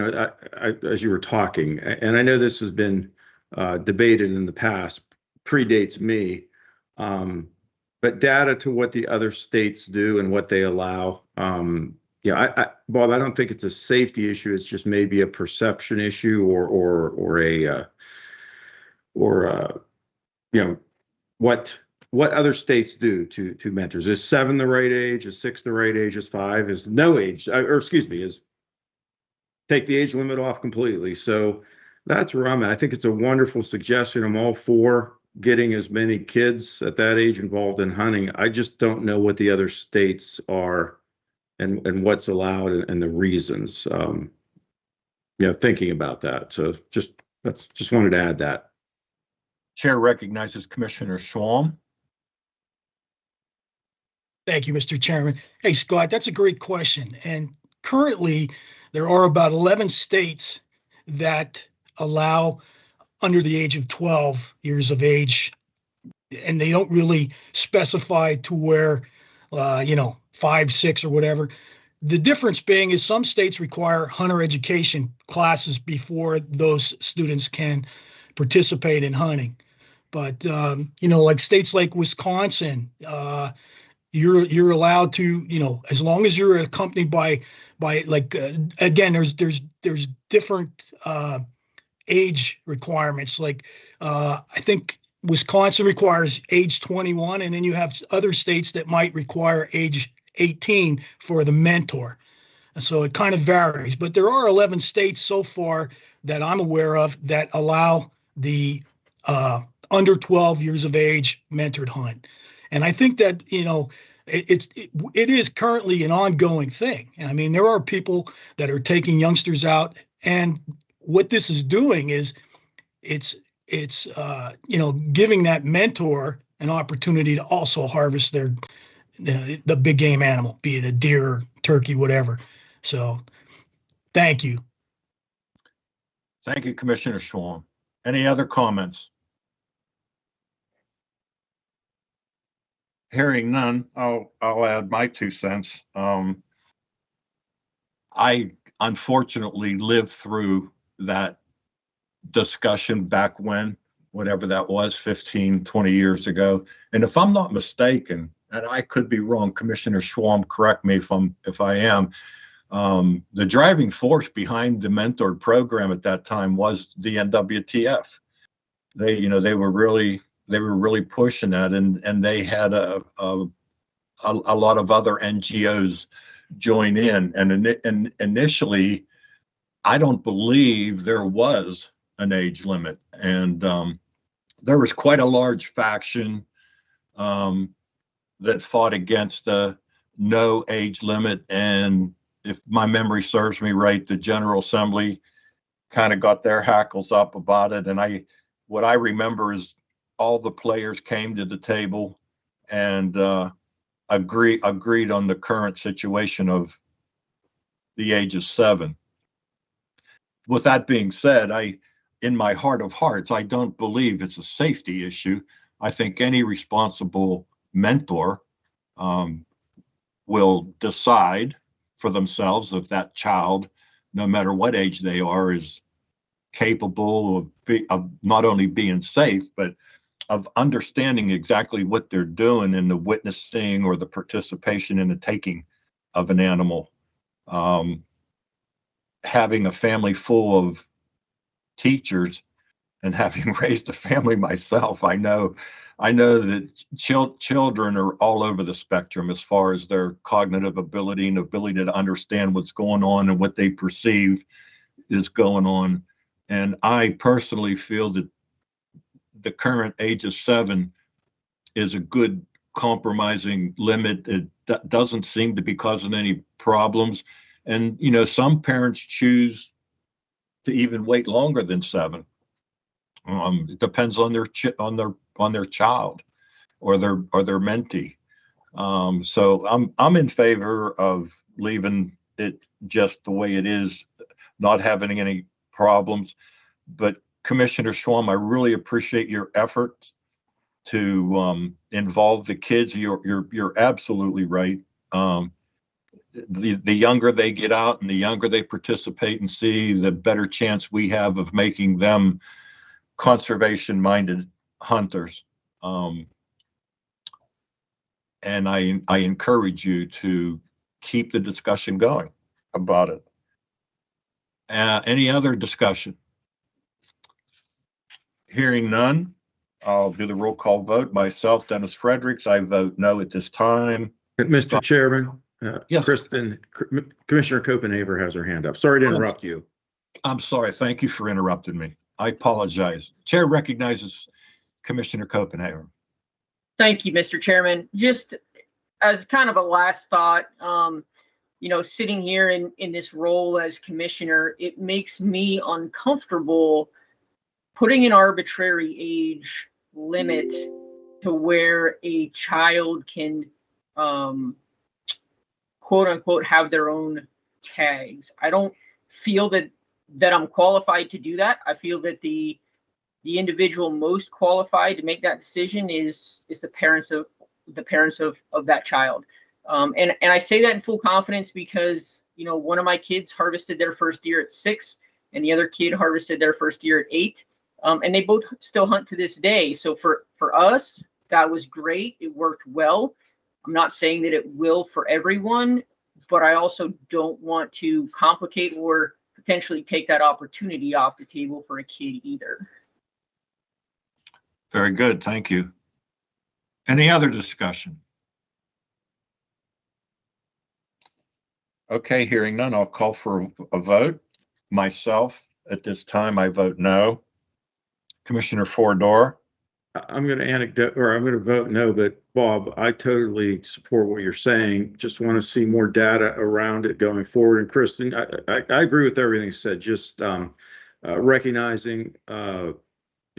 you were talking, and I know this has been debated in the past, predates me, but data to what the other states do and what they allow. Bob, I don't think it's a safety issue. It's just maybe a perception issue, what other states do to mentors. Is 7 the right age? Is 6 the right age? Is 5? Is no age? Is take the age limit off completely. So that's where I'm at. I think it's a wonderful suggestion. I'm all for getting as many kids at that age involved in hunting. I just don't know what the other states are and what's allowed and the reasons. Thinking about that. So just wanted to add that.
Chair recognizes Commissioner Schwalm.
Thank you, Mr. Chairman. Hey, Scott, that's a great question. And currently, there are about 11 states that allow under the age of 12 years of age, and they don't really specify to where, 5, 6, or whatever. The difference being is some states require hunter education classes before those students can participate in hunting. But, like states like Wisconsin, you're allowed to, as long as you're accompanied by again, there's different age requirements. Like I think Wisconsin requires age 21, and then you have other states that might require age 18 for the mentor. And so it kind of varies, but there are 11 states so far that I'm aware of that allow the under 12 years of age mentored hunt. And I think that, it is currently an ongoing thing. I mean, there are people that are taking youngsters out, and what this is doing is it's giving that mentor an opportunity to also harvest the big game animal, be it a deer, turkey, whatever. So thank you.
Thank you, Commissioner Schwalm. Any other comments? Hearing none, I'll add my 2 cents. I unfortunately lived through that discussion back when, whatever that was, 15, 20 years ago. And if I'm not mistaken, and I could be wrong, Commissioner Schwalm, correct me if I am, the driving force behind the mentored program at that time was the NWTF. They were really pushing that, and they had a lot of other NGOs join in. And initially, I don't believe there was an age limit, and there was quite a large faction that fought against the no age limit, and if my memory serves me right, the General Assembly kind of got their hackles up about it. And what I remember is all the players came to the table and agreed on the current situation of the age of 7. With that being said, in my heart of hearts, I don't believe it's a safety issue. I think any responsible mentor will decide for themselves if that child, no matter what age they are, is capable of not only being safe, but of understanding exactly what they're doing in the witnessing or the participation in the taking of an animal. Having a family full of teachers and having raised a family myself, I know that children are all over the spectrum as far as their cognitive ability and ability to understand what's going on and what they perceive is going on. And I personally feel that the current age of 7 is a good compromising limit. It doesn't seem to be causing any problems. And, you know, some parents choose to even wait longer than 7. It depends on their child or their mentee. So I'm in favor of leaving it just the way it is, not having any problems. But Commissioner Schwam, I really appreciate your effort to involve the kids. You're absolutely right. The younger they get out and the younger they participate and see, the better chance we have of making them conservation-minded hunters. And I encourage you to keep the discussion going about it. Any other discussion? Hearing none, I'll do the roll call vote. Myself, Dennis Fredericks, I vote no at this time.
Mr. Chairman,
Yes.
Commissioner Copenhaver has her hand up. Sorry to interrupt you.
I'm sorry. Thank you for interrupting me. I apologize. Chair recognizes Commissioner Copenhaver.
Thank you, Mr. Chairman. Just as kind of a last thought, you know, sitting here in this role as commissioner, it makes me uncomfortable putting an arbitrary age limit to where a child can, quote unquote, have their own tags. I don't feel that I'm qualified to do that. I feel that the individual most qualified to make that decision is the parents of that child. And I say that in full confidence because, you know, one of my kids harvested their first deer at 6 and the other kid harvested their first deer at 8. And they both still hunt to this day. So for us, that was great. It worked well. I'm not saying that it will for everyone, but I also don't want to complicate or potentially take that opportunity off the table for a kid either.
Very good. Thank you. Any other discussion? Okay, hearing none, I'll call for a vote. Myself, at this time, I vote no. Commissioner Fordor?
I'm going to vote no, but Bob, I totally support what you're saying. Just want to see more data around it going forward. And Kristen, I agree with everything you said. Just recognizing,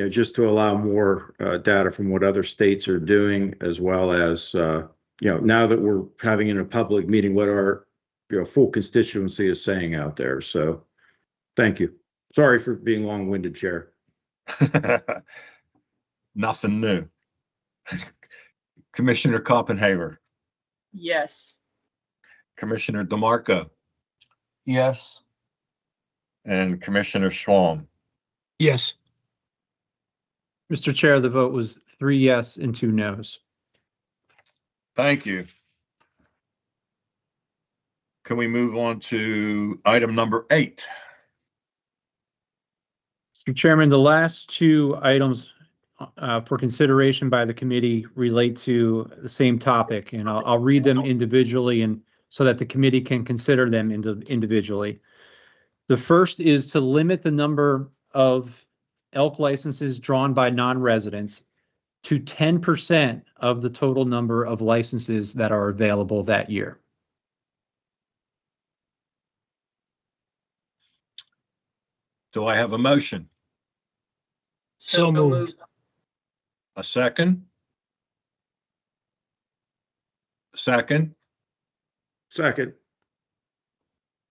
just to allow more data from what other states are doing, as well as, now that we're having in a public meeting, what our full constituency is saying out there. So, thank you. Sorry for being long-winded, Chair.
Nothing new. Commissioner Copenhaver.
Yes.
Commissioner DeMarco.
Yes.
And Commissioner Schwam.
Yes.
Mr. Chair, the vote was 3 yes and 2 no's.
Thank you. Can we move on to item number 8?
Mr. Chairman, the last 2 items for consideration by the committee relate to the same topic, and I'll read them individually and so that the committee can consider them individually. The first is to limit the number of elk licenses drawn by non-residents to 10% of the total number of licenses that are available that year.
Do I have a motion?
So moved.
A second? Second?
Second.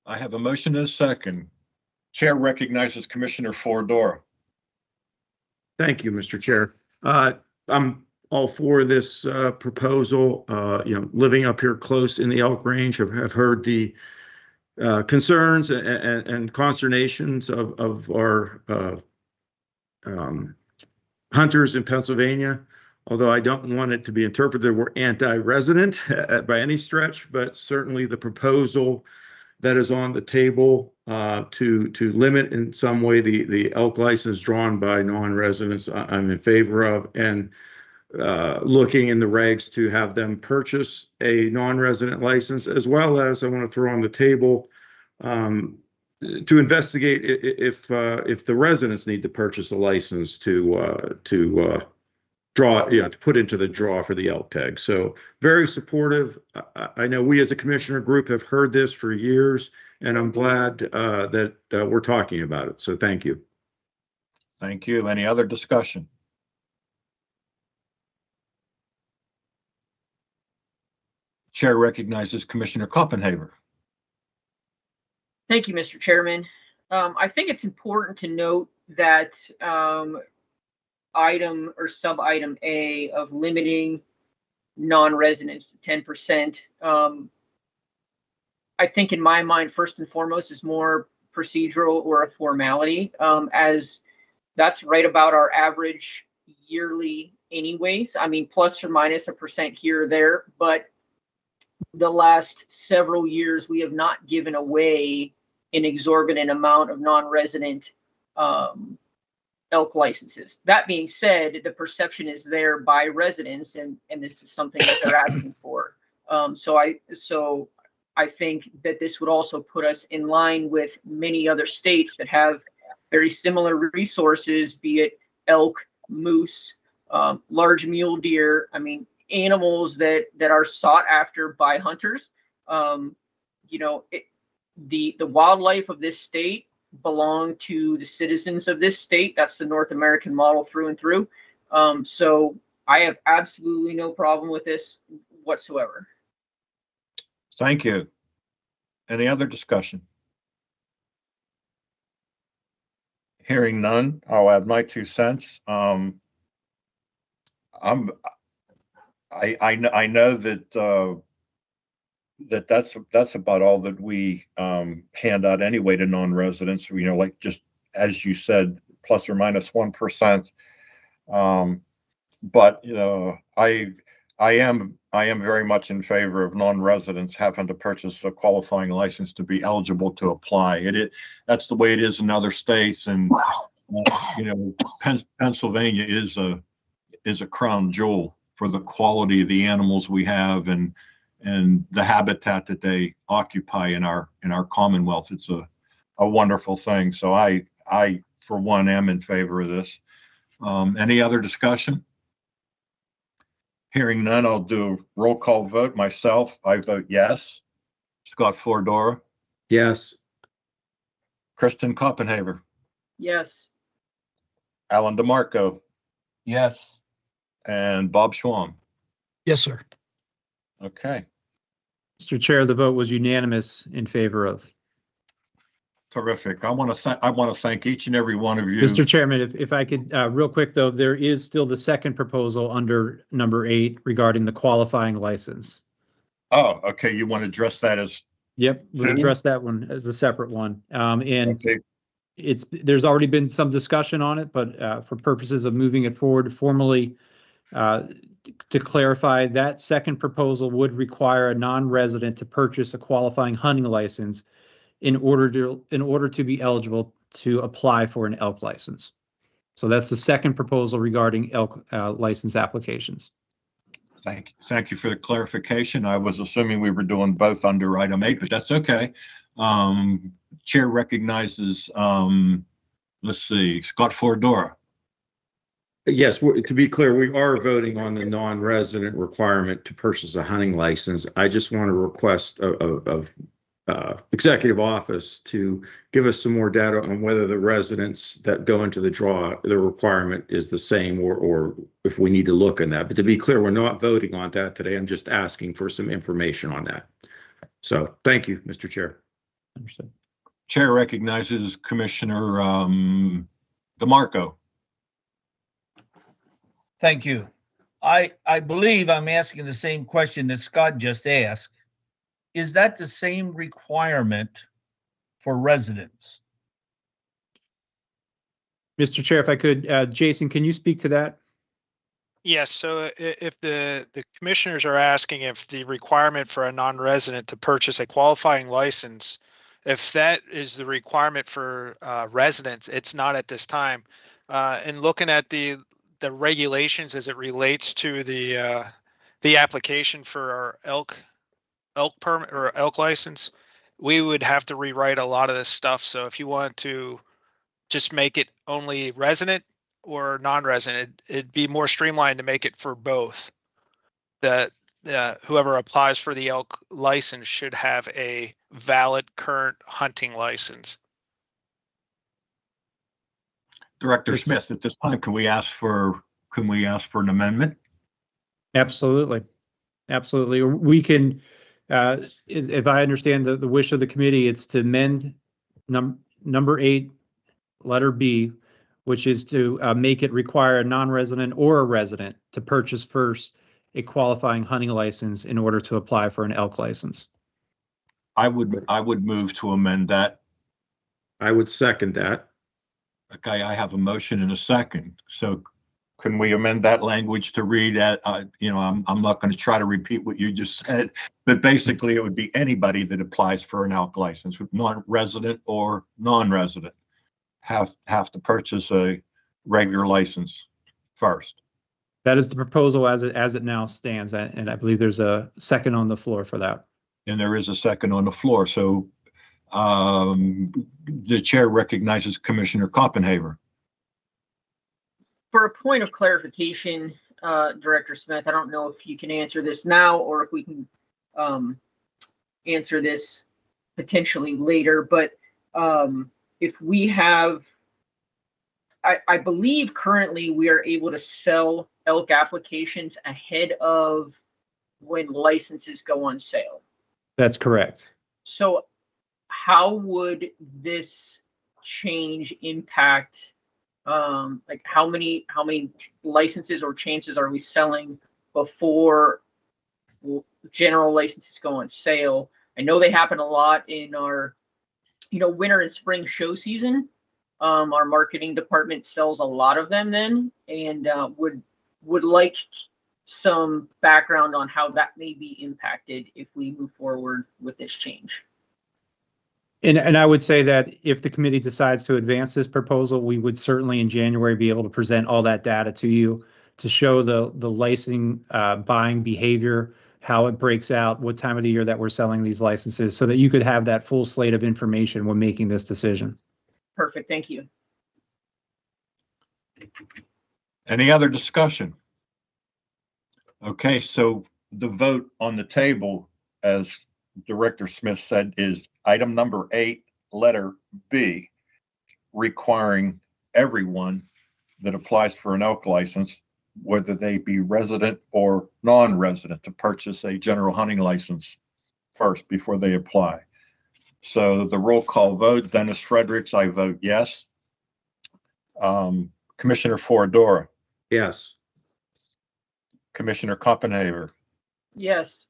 I have a motion and a second. Chair recognizes Commissioner Fordora.
Thank you, Mr. Chair. I'm all for this proposal. Living up here close in the Elk Range, have heard the concerns and consternations of our hunters in Pennsylvania. Although I don't want it to be interpreted that we're anti-resident by any stretch, but certainly the proposal that is on the table to limit in some way the elk license drawn by non-residents, I'm in favor of, and looking in the regs to have them purchase a non-resident license, as well as I want to throw on the table to investigate if the residents need to purchase a license to draw, to put into the draw for the elk tag. So very supportive. I know we as a commissioner group have heard this for years, and I'm glad that we're talking about it. So thank you.
Thank you. Any other discussion? Chair recognizes Commissioner Koppenhaver.
Thank you, Mr. Chairman. I think it's important to note that item or sub-item A of limiting non-residents to 10%, I think in my mind, first and foremost, is more procedural or a formality, as that's right about our average yearly anyways. I mean, plus or minus a % here or there, but the last several years, we have not given away an exorbitant amount of non-resident elk licenses. That being said, the perception is there by residents, and this is something that they're asking for. So I think that this would also put us in line with many other states that have very similar resources, be it elk, moose, large mule deer. I mean, animals that are sought after by hunters. The wildlife of this state belong to the citizens of this state. That's the North American model through and through. So I have absolutely no problem with this whatsoever.
Thank you. Any other discussion? Hearing none, I'll add my 2 cents. I know that that's about all that we hand out anyway to non-residents. Like just as you said, plus or minus 1%. But I am very much in favor of non-residents having to purchase a qualifying license to be eligible to apply. That's the way it is in other states, and Pennsylvania is a crown jewel for the quality of the animals we have and the habitat that they occupy in our Commonwealth. It's a wonderful thing. So I for one am in favor of this. Any other discussion? Hearing none, I'll do a roll call vote. Myself, I vote yes. Scott Fordora.
Yes.
Kristen Koppenhaver.
Yes.
Alan DeMarco.
Yes.
And Bob Schwam.
Yes, sir.
Okay.
Mr. Chair, the vote was unanimous in favor of.
Terrific. I want to thank each and every one of you.
Mr. Chairman, if I could, real quick though, there is still the second proposal under number 8 regarding the qualifying license.
Oh, okay. You want to address that as?
Yep, we'll address that one as a separate one. And
Okay.
there's already been some discussion on it, but for purposes of moving it forward formally, to clarify, that second proposal would require a non-resident to purchase a qualifying hunting license in order to be eligible to apply for an elk license. So that's the second proposal regarding elk license applications.
Thank you for the clarification. I was assuming we were doing both under item 8, but that's okay. Chair recognizes, let's see, Scott Fordora.
Yes, to be clear, we are voting on the non-resident requirement to purchase a hunting license. I just want to request of executive office to give us some more data on whether the residents that go into the draw, the requirement is the same, or if we need to look in that. But to be clear, we're not voting on that today. I'm just asking for some information on that. So thank you, Mr. Chair.
Understood.
Chair recognizes Commissioner DeMarco.
Thank you. I believe I'm asking the same question that Scott just asked. Is that the same requirement for residents?
Mr. Chair, if I could, Jason, can you speak to that?
Yes, so if the commissioners are asking if the requirement for a non-resident to purchase a qualifying license, if that is the requirement for residents, it's not at this time. And looking at the regulations as it relates to the application for our elk permit or elk license, we would have to rewrite a lot of this stuff. So if you want to just make it only resident or non-resident, it'd be more streamlined to make it for both. Whoever applies for the elk license should have a valid current hunting license.
Director Smith, at this time, can we ask for an amendment?
Absolutely. Absolutely. We can, if I understand the wish of the committee, it's to amend number 8, letter B, which is to make it require a non-resident or a resident to purchase first a qualifying hunting license in order to apply for an elk license.
I would move to amend that.
I would second that.
Okay, I have a motion and a second. So can we amend that language to read at, I'm not going to try to repeat what you just said, but basically it would be anybody that applies for an elk license, non-resident or non-resident, have to purchase a regular license first.
That is the proposal as it now stands, and I believe there's a second on the floor for that.
And there is a second on the floor. So the chair recognizes Commissioner Koppenhaver.
For a point of clarification, Director Smith, I don't know if you can answer this now or if we can answer this potentially later, but if we have, I believe currently we are able to sell elk applications ahead of when licenses go on sale.
That's correct.
So how would this change impact, like how many licenses or chances are we selling before general licenses go on sale? I know they happen a lot in our, winter and spring show season. Our marketing department sells a lot of them then, and would like some background on how that may be impacted if we move forward with this change.
And I would say that if the committee decides to advance this proposal, we would certainly in January be able to present all that data to you to show the licensing buying behavior, how it breaks out, what time of the year that we're selling these licenses, so that you could have that full slate of information when making this decision.
Perfect. Thank you.
Any other discussion? Okay, so the vote on the table, as Director Smith said, is item number 8, letter B, requiring everyone that applies for an elk license, whether they be resident or non-resident, to purchase a general hunting license first before they apply. So the roll call vote, Dennis Fredericks, I vote yes. Commissioner Foradora.
Yes.
Commissioner Koppenhaver.
Yes.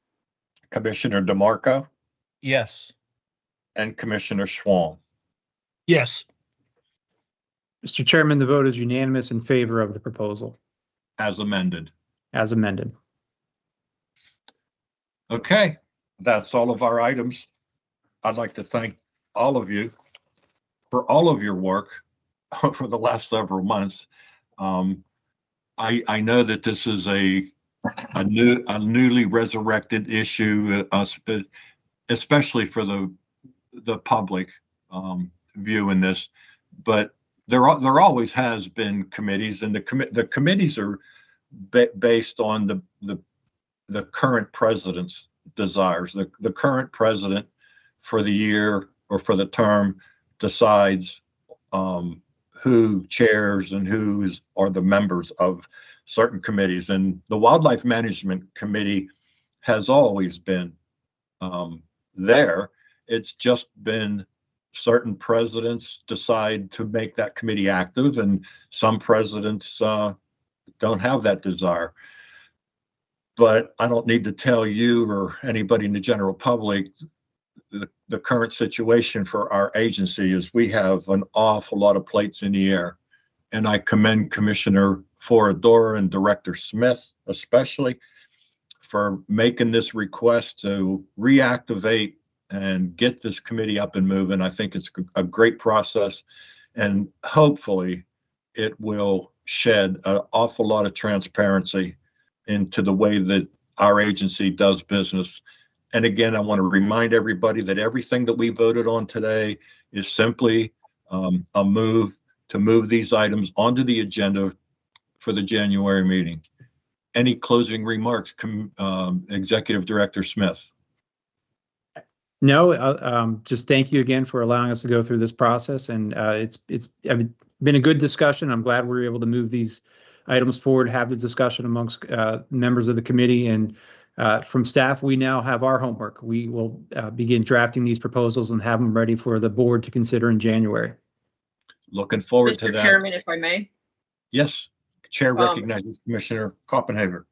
Commissioner DeMarco.
Yes.
And Commissioner Schwalm.
Yes.
Mr. Chairman, the vote is unanimous in favor of the proposal.
As amended.
As amended.
Okay, that's all of our items. I'd like to thank all of you for all of your work over the last several months. I know that this is a newly resurrected issue, especially for the public viewing this, but there always has been committees, and the committees are based on the current president's desires. The current president for the year or for the term decides who chairs and are the members of certain committees. And the Wildlife Management Committee has always been there. It's just been certain presidents decide to make that committee active, and some presidents don't have that desire. But I don't need to tell you or anybody in the general public the current situation for our agency is we have an awful lot of plates in the air. And I commend Commissioner Foradora and Director Smith especially for making this request to reactivate and get this committee up and moving. I think it's a great process, and hopefully it will shed an awful lot of transparency into the way that our agency does business. And again, I want to remind everybody that everything that we voted on today is simply a move to move these items onto the agenda for the January meeting. Any closing remarks, Executive Director Smith?
No, just thank you again for allowing us to go through this process. And it's been a good discussion. I'm glad we were able to move these items forward, have the discussion amongst members of the committee. And from staff, we now have our homework. We will begin drafting these proposals and have them ready for the board to consider in January.
Looking forward to
Mr.
that.
Chairman, if I may.
Yes, Chair recognizes Commissioner Koppenhager.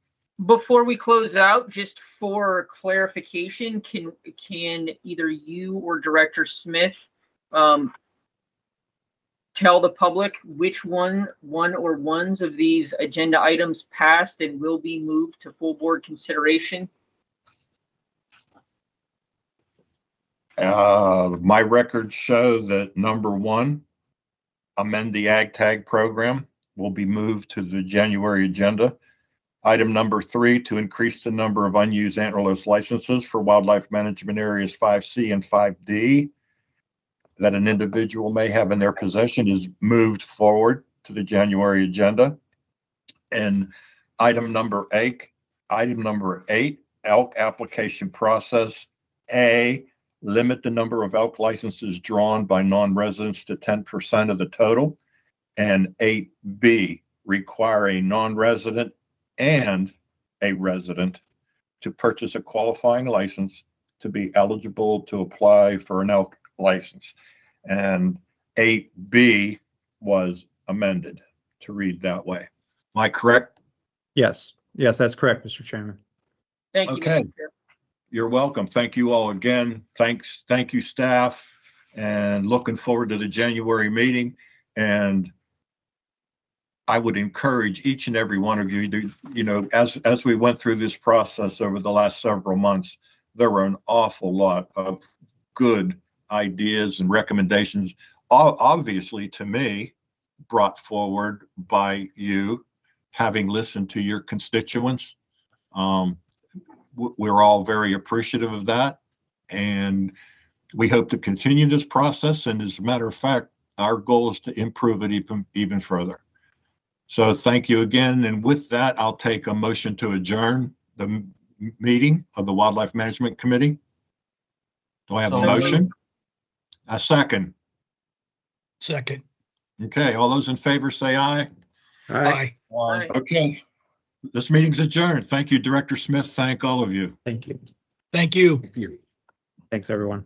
Before we close out, just for clarification, can either you or Director Smith tell the public which one or ones of these agenda items passed and will be moved to full board consideration?
My records show that number 1, amend the ag tag program, will be moved to the January agenda. Item number 3, to increase the number of unused antlerless licenses for wildlife management areas 5C and 5D that an individual may have in their possession, is moved forward to the January agenda. And item number 8, elk application process. A, limit the number of elk licenses drawn by non-residents to 10% of the total. And 8B, require a non-resident and a resident to purchase a qualifying license to be eligible to apply for an elk license. And 8B was amended to read that way. Am I correct?
Yes, that's correct, Mr. Chairman.
Thank you.
Okay.
Mr. Chair.
You're welcome. Thank you all again. Thank you, staff, and looking forward to the January meeting. And I would encourage each and every one of you to, as we went through this process over the last several months, there were an awful lot of good ideas and recommendations, obviously to me, brought forward by you, having listened to your constituents. We're all very appreciative of that, and we hope to continue this process. And as a matter of fact, our goal is to improve it even further. So thank you again. And with that, I'll take a motion to adjourn the meeting of the Wildlife Management Committee. Do I have a motion? A second.
Second.
Okay, all those in favor say aye.
Aye.
Aye.
Okay, this meeting's adjourned. Thank you, Director Smith. Thank all of you.
Thank you.
Thank you.
Thanks, everyone.